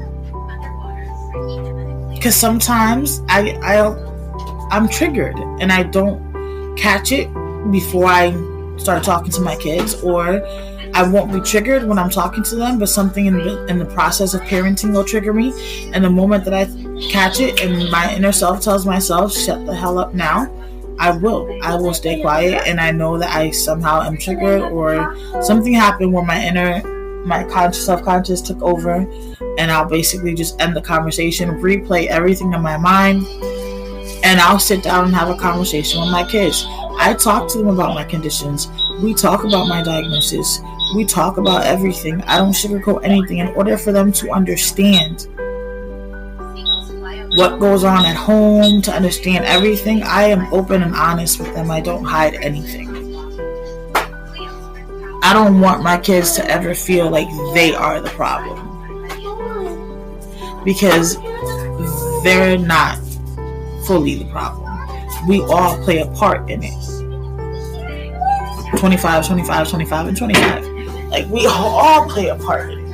Because sometimes I'm triggered and I don't catch it before I start talking to my kids, or I won't be triggered when I'm talking to them, but something in the process of parenting will trigger me. And the moment that I catch it and my inner self tells myself, shut the hell up now, I will stay quiet. And I know that I somehow am triggered, or something happened where my self-conscious took over, and I'll basically just end the conversation, replay everything in my mind, and I'll sit down and have a conversation with my kids. I talk to them about my conditions. We talk about my diagnosis. We talk about everything. I don't sugarcoat anything in order for them to understand what goes on at home, to understand everything. I am open and honest with them. I don't hide anything. I don't want my kids to ever feel like they are the problem, because they're not fully the problem. We all play a part in it. 25, 25, 25, and 25. Like, we all play a part in it.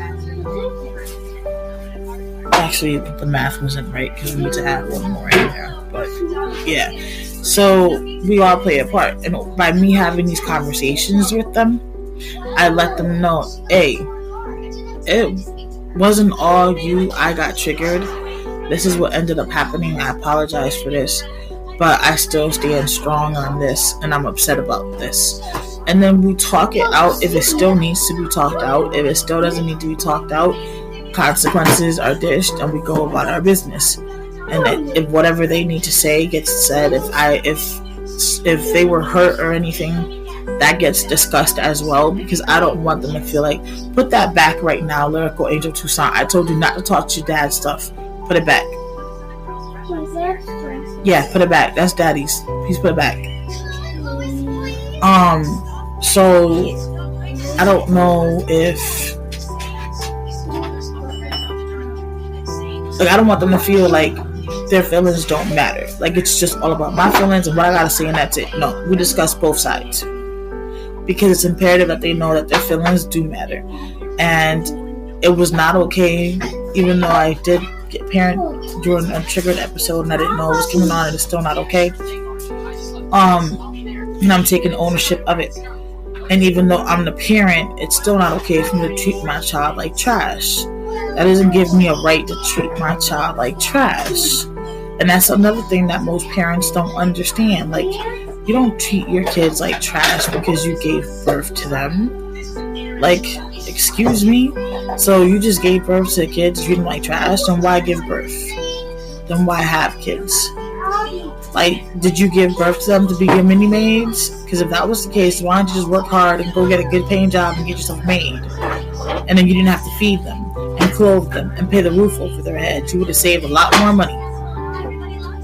Actually, the math wasn't right because we need to add one more in there. But, yeah. So, we all play a part. And by me having these conversations with them, I let them know, hey, it wasn't all you. I got triggered. This is what ended up happening. I apologize for this. But I still stand strong on this, and I'm upset about this. And then we talk it out if it still needs to be talked out. If it still doesn't need to be talked out, consequences are dished, and we go about our business. And then if whatever they need to say gets said, if they were hurt or anything, that gets discussed as well, because I don't want them to feel like, put that back right now, Lyrical Angel Toussaint. I told you not to talk to your dad's stuff. Put it back. Yeah, put it back. That's daddy's. Please put it back. So I don't know if, like, I don't want them to feel like their feelings don't matter. Like, it's just all about my feelings and what I gotta say, and that's it. No, we discuss both sides, because it's imperative that they know that their feelings do matter. And it was not okay, even though I did get parent during a triggered episode and I didn't know what was going on, and it's still not okay. And I'm taking ownership of it. And even though I'm the parent, it's still not okay for me to treat my child like trash. That doesn't give me a right to treat my child like trash. And that's another thing that most parents don't understand. Like, you don't treat your kids like trash because you gave birth to them. Like, excuse me? So you just gave birth to kids, treat them like trash? Then why give birth? Then why have kids? Like, did you give birth to them to be your mini maids? Because if that was the case, why don't you just work hard and go get a good paying job and get yourself made? And then you didn't have to feed them and clothe them and pay the roof over their heads. You would have saved a lot more money.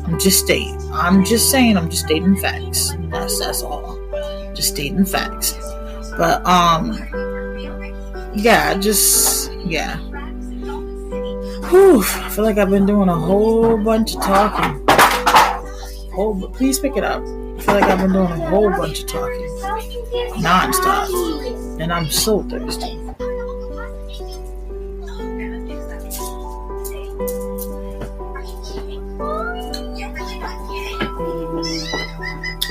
I'm just stating facts. That's all. Just stating facts. But yeah. Whew, I feel like I've been doing a whole bunch of talking. Please pick it up. I feel like I've been doing a whole bunch of talking. Non-stop. And I'm so thirsty.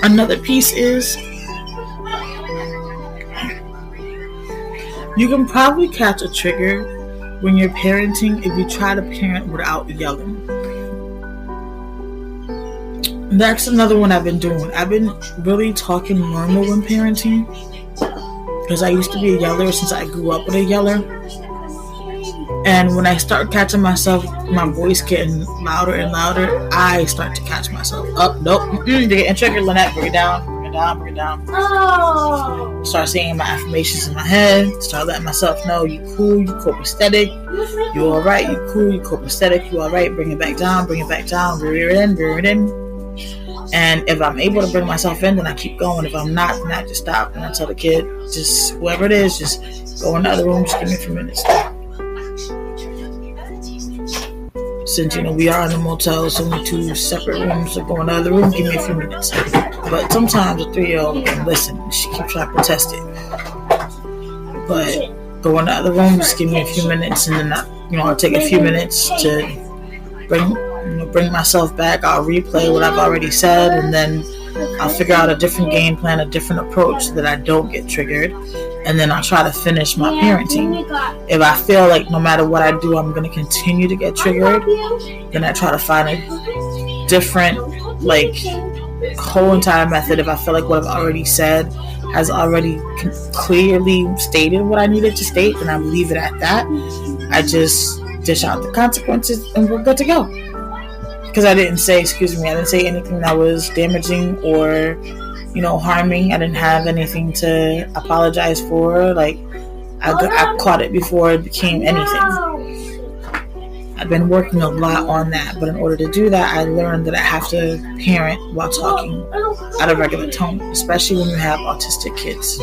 Another piece is, you can probably catch a trigger when you're parenting if you try to parent without yelling. That's another one I've been doing. I've been really talking normal when parenting, because I used to be a yeller since I grew up with a yeller. And when I start catching myself, my voice getting louder and louder, I start to catch myself. Nope, you're getting triggered, Lynette. Bring it down. bring it down. Oh. Start saying my affirmations in my head. Start letting myself know you cool, you copacetic, you alright, you cool, you copacetic, you alright. Bring it back down, rear it in. And if I'm able to bring myself in, then I keep going. If I'm not, then I just stop. And I tell the kid, just whoever it is, just go in the other room, just give me a few minutes. Since, we are in a motel, it's only 2 separate rooms, so go in the other room, give me a few minutes. But sometimes a 3-year-old can listen. She keeps trying to protest it. But go in the other room, just give me a few minutes, and then I'll take a few minutes to bring myself back. I'll replay what I've already said, and then I'll figure out a different game plan, a different approach so that I don't get triggered. And then I'll try to finish my parenting. If I feel like no matter what I do, I'm going to continue to get triggered, then I try to find a different, whole entire method. If I feel like what I've already said has already clearly stated what I needed to state, then I leave it at that. I just dish out the consequences and we're good to go. Because I didn't say anything that was damaging or harming. I didn't have anything to apologize for. I caught it before it became anything. I've been working a lot on that, but in order to do that, I learned that I have to parent while talking at a regular tone, especially when you have autistic kids.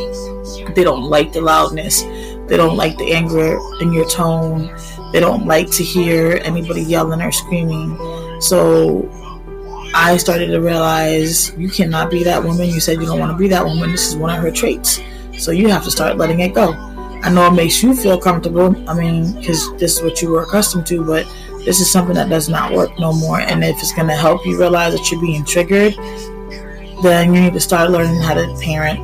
They don't like the loudness. They don't like the anger in your tone. They don't like to hear anybody yelling or screaming. So I started to realize you cannot be that woman. You said you don't want to be that woman. This is one of her traits. So you have to start letting it go. I know it makes you feel comfortable. Because this is what you were accustomed to, but this is something that does not work no more. And if it's going to help you realize that you're being triggered, then you need to start learning how to parent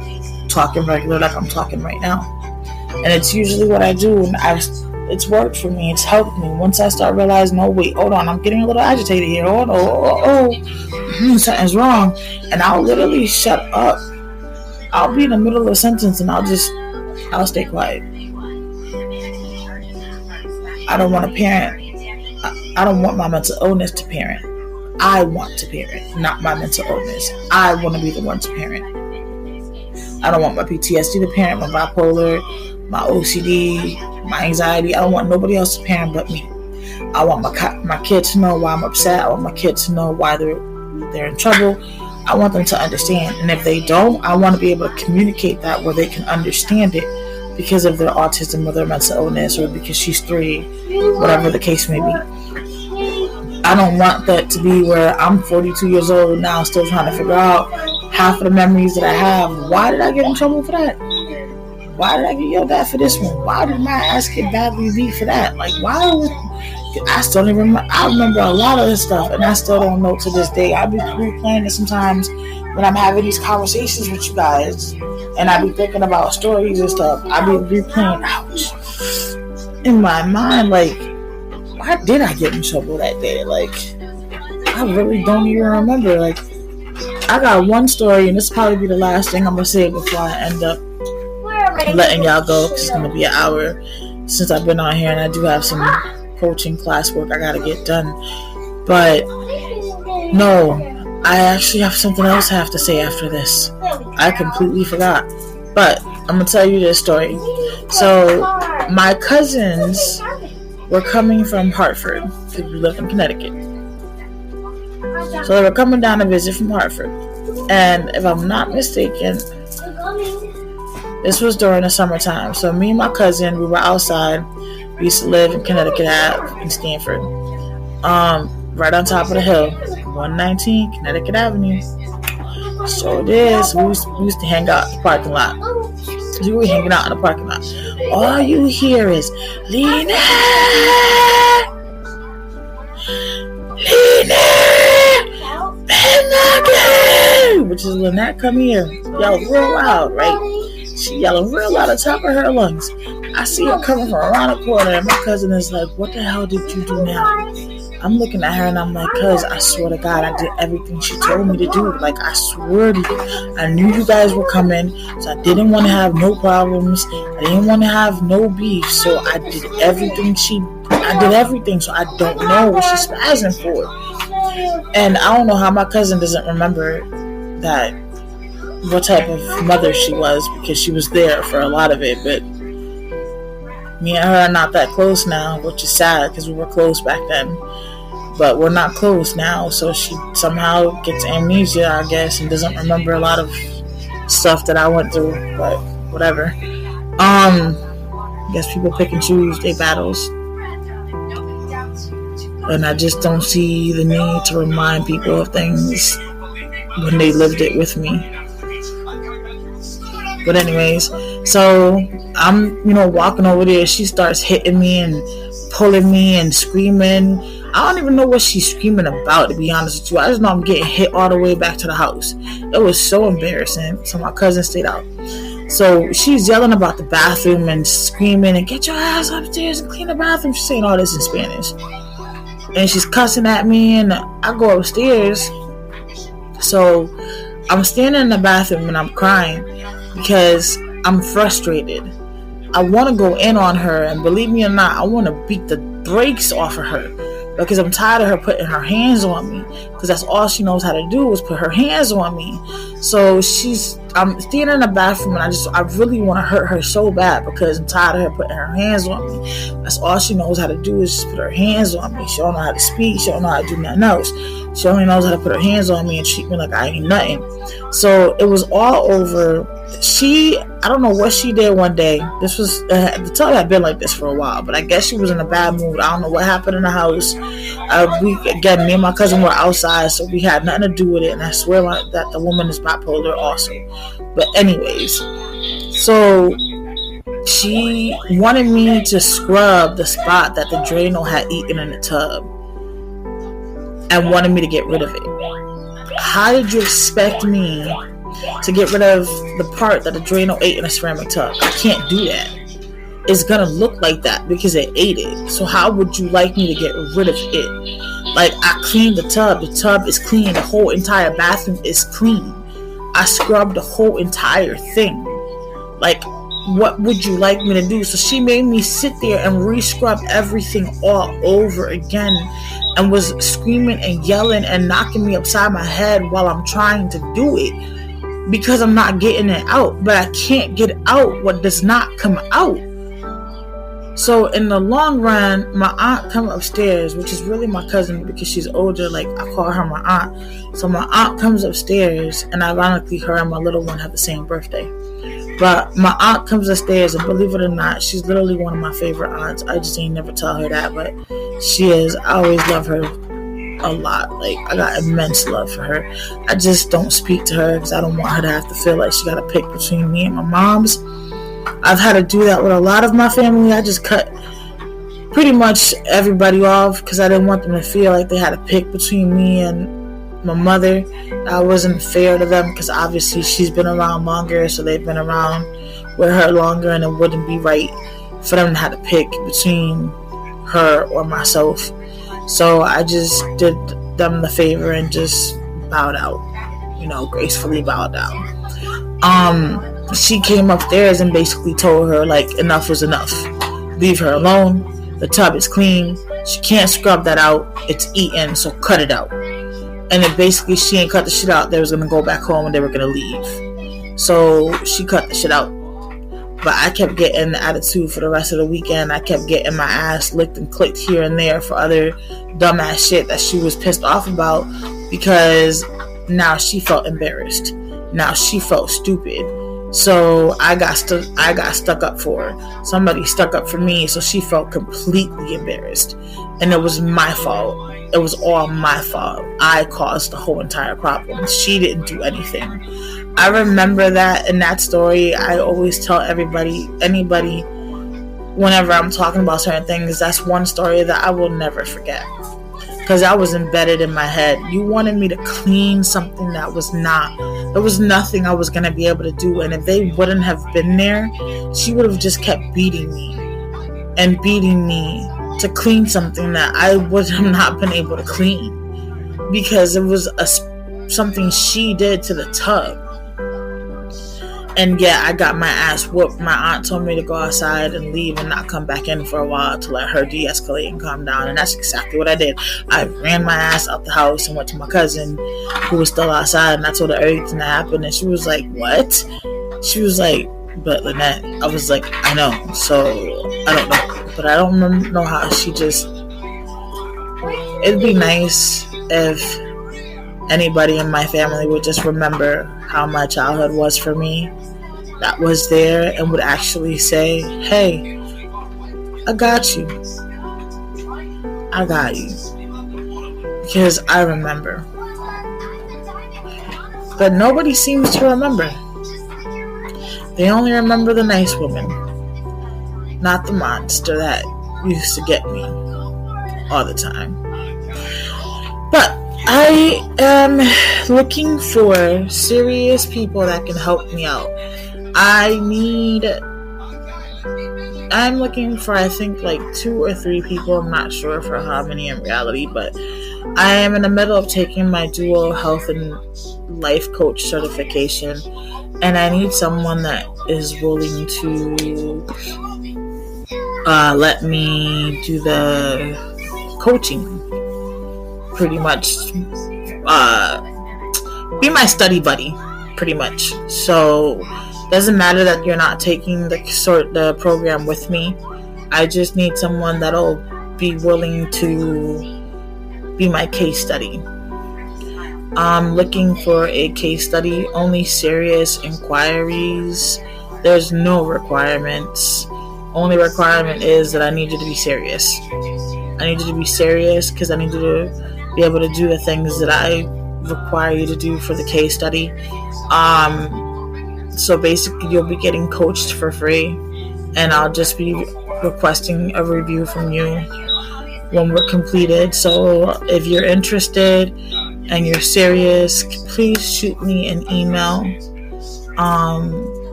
talking regular like I'm talking right now. And it's usually what I do, and it's worked for me. It's helped me. Once I start realizing, oh wait, hold on, I'm getting a little agitated here. Something's wrong. And I'll literally shut up. I'll be in the middle of a sentence and I'll stay quiet. I don't want to parent. I don't want my mental illness to parent. I want to parent, not my mental illness. I want to be the one to parent. I don't want my PTSD to parent, my bipolar, my OCD, my anxiety. I don't want nobody else to parent but me. I want my kids to know why I'm upset. I want my kids to know why they're in trouble. I want them to understand. And if they don't, I want to be able to communicate that where they can understand it because of their autism or their mental illness or because she's 3, whatever the case may be. I don't want that to be where I'm 42 years old now still trying to figure out half of the memories that I have. Why did I get in trouble for that? Why did I get yelled at for this one? Why did my ass get badly beat for that? I still don't even remember. I remember a lot of this stuff, and I still don't know to this day. I be replaying it sometimes when I'm having these conversations with you guys, and I be thinking about stories and stuff. I be replaying, ouch, in my mind, why did I get in trouble that day? I really don't even remember. I got one story, and this will probably be the last thing I'm gonna say before I end up letting y'all go, because it's gonna be an hour since I've been on here, and I do have some coaching classwork I gotta get done. But no, I actually have something else I have to say after this. I completely forgot, but I'm gonna tell you this story. So my cousins were coming from Hartford, because we live in Connecticut. So they were coming down to visit from Hartford, and if I'm not mistaken, this was during the summertime. So me and my cousin, we were outside. We used to live in Connecticut Ave in Stamford. Right on top of the hill. 119 Connecticut Avenue. So it is. We used to hang out in the parking lot. So we were hanging out in the parking lot. All you hear is, Lena! Lena! Which is Lynette, come here. Yell real loud, right? She yelling real loud at the top of her lungs. I see her coming from around the corner, and my cousin is like, what the hell did you do now? I'm looking at her, and I'm like, cuz, I swear to God, I did everything she told me to do. I swear to you. I knew you guys were coming, so I didn't want to have no problems. I didn't want to have no beef, so I did everything so I don't know what she's spazzing for. And I don't know how my cousin doesn't remember that what type of mother she was, because she was there for a lot of it. But me and her are not that close now, which is sad because we were close back then. But we're not close now, so she somehow gets amnesia, I guess, and doesn't remember a lot of stuff that I went through. But whatever. I guess people pick and choose their battles. And I just don't see the need to remind people of things when they lived it with me. But anyways, so I'm, walking over there. She starts hitting me and pulling me and screaming. I don't even know what she's screaming about, to be honest with you. I just know I'm getting hit all the way back to the house. It was so embarrassing. So my cousin stayed out. So she's yelling about the bathroom and screaming and get your ass upstairs and clean the bathroom. She's saying all this in Spanish. And she's cussing at me, and I go upstairs. So I'm standing in the bathroom and I'm crying because I'm frustrated. I want to go in on her, and believe me or not, I want to beat the brakes off of her because I'm tired of her putting her hands on me, because that's all she knows how to do is put her hands on me. So I'm standing in the bathroom, and I really want to hurt her so bad because I'm tired of her putting her hands on me. That's all she knows how to do is just put her hands on me. She don't know how to speak. She don't know how to do nothing else. She only knows how to put her hands on me and treat me like I ain't nothing. So it was all over. I don't know what she did one day. This was, the tub had been like this for a while, but I guess she was in a bad mood. I don't know what happened in the house. Me and my cousin were outside, so we had nothing to do with it, and I swear that the woman is bipolar also. But anyways, so she wanted me to scrub the spot that the Drano had eaten in the tub and wanted me to get rid of it. How did you expect me to get rid of the part that the Drano ate in a ceramic tub? I can't do that. It's gonna look like that because it ate it. So how would you like me to get rid of it? Like, I cleaned the tub. The tub is clean. The whole entire bathroom is clean. I scrubbed the whole entire thing. Like, what would you like me to do? So she made me sit there and re-scrub everything all over again, and was screaming and yelling and knocking me upside my head while I'm trying to do it because I'm not getting it out. But I can't get out what does not come out. So in the long run, my aunt comes upstairs, which is really my cousin because she's older. Like, I call her my aunt. So my aunt comes upstairs, and ironically, her and my little one have the same birthday. But my aunt comes upstairs, and believe it or not, she's literally one of my favorite aunts. I just ain't never tell her that, but she is. I always love her a lot. Like, I got immense love for her. I just don't speak to her because I don't want her to have to feel like she got to pick between me and my mom's. I've had to do that with a lot of my family. I just cut pretty much everybody off because I didn't want them to feel like they had to pick between me and my mother. That wasn't fair to them because obviously she's been around longer, so they've been around with her longer, and it wouldn't be right for them to have to pick between her or myself. So I just did them the favor and just bowed out, gracefully bowed down. She came upstairs and basically told her, like, enough was enough. Leave her alone. The tub is clean. She can't scrub that out. It's eaten, so cut it out. And then basically she ain't cut the shit out. They was going to go back home and they were going to leave. So she cut the shit out. But I kept getting the attitude for the rest of the weekend. I kept getting my ass licked and clicked here and there for other dumbass shit that she was pissed off about, because now she felt embarrassed. Now she felt stupid. So I got stuck up for her. Somebody stuck up for me, so she felt completely embarrassed. And it was my fault. It was all my fault. I caused the whole entire problem. She didn't do anything. I remember that in that story. I always tell anybody, whenever I'm talking about certain things, that's one story that I will never forget. Because I was embedded in my head. You wanted me to clean something that was not. There was nothing I was going to be able to do. And if they wouldn't have been there, she would have just kept beating me to clean something that I would have not been able to clean. Because it was something she did to the tub. And yeah, I got my ass whooped. My aunt told me to go outside and leave and not come back in for a while to let her de-escalate and calm down. And that's exactly what I did. I ran my ass out the house and went to my cousin who was still outside, and I told her everything that happened. And she was like, what? She was like, but Lynette, I was like, I know. So I don't know. But I don't know how she just... It'd be nice if anybody in my family would just remember how my childhood was for me, that was there, and would actually say, hey, I got you. I got you. Because I remember. But nobody seems to remember. They only remember the nice woman, not the monster that used to get me all the time. But I am looking for serious people that can help me out. I'm looking for, I think, like 2 or 3 people. I'm not sure for how many in reality, but I am in the middle of taking my dual health and life coach certification, and I need someone that is willing to let me do the coaching, pretty much, be my study buddy, pretty much. So doesn't matter that you're not taking the program with me. I just need someone that'll be willing to be my case study. I'm looking for a case study, only serious inquiries. There's no requirements. Only requirement is that I need you to be serious. I need you to be serious because I need you to be able to do the things that I require you to do for the case study. So basically you'll be getting coached for free, and I'll just be requesting a review from you when we're completed. So if you're interested and you're serious, please shoot me an email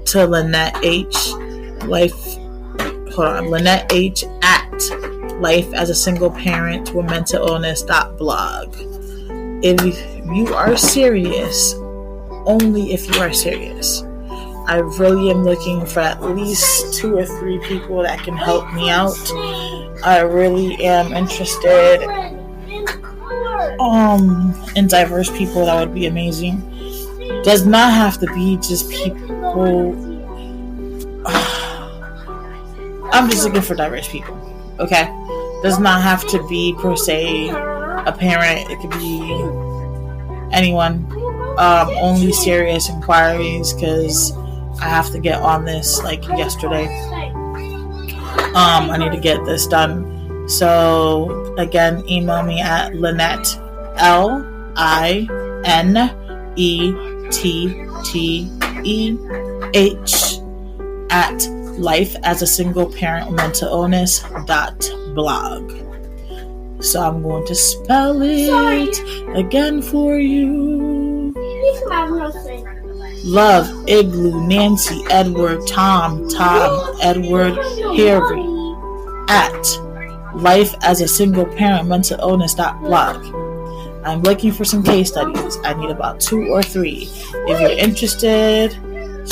to Lynette H. Lynette H. at lifeasasingleparent.blog. If you are serious, only if you are serious. I really am looking for at least 2 or 3 people that can help me out. I really am interested in diverse people. That would be amazing. Does not have to be just people. I'm just looking for diverse people. Okay? Does not have to be per se a parent. It could be anyone. Only serious inquiries, because I have to get on this like yesterday. I need to get this done. So again, email me at Lynette, LINETTEH at lifeasasingleparentmentalillness.blog. So I'm going to spell it again for you. Love, Igloo, Nancy, Edward, Tom, Edward, Harry, at lifeasasingleparentmentalillness.blog. I'm looking for some case studies. I need about 2 or 3. If you're interested,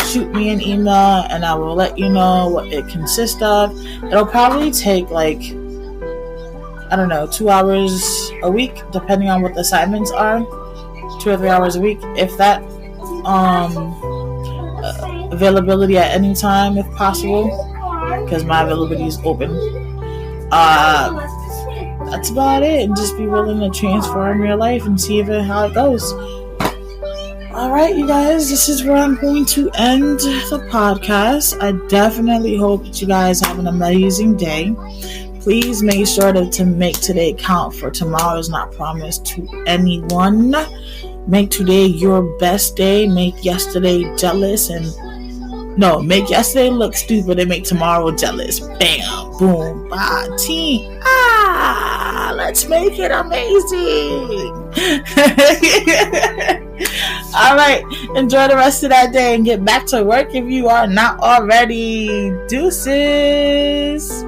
shoot me an email and I will let you know what it consists of. It'll probably take 2 hours a week, depending on what the assignments are. 2 or 3 hours a week, if that. Availability at any time if possible, because my availability is open. That's about it. And just be willing to transform your life and see how it goes. Alright, you guys, this is where I'm going to end the podcast. I definitely hope that you guys have an amazing day. Please make sure to make today count, for tomorrow is not promised to anyone. Make today your best day. Make yesterday jealous make yesterday look stupid and make tomorrow jealous. Bam, boom, bye, team. Let's make it amazing. All right, enjoy the rest of that day and get back to work if you are not already. Deuces.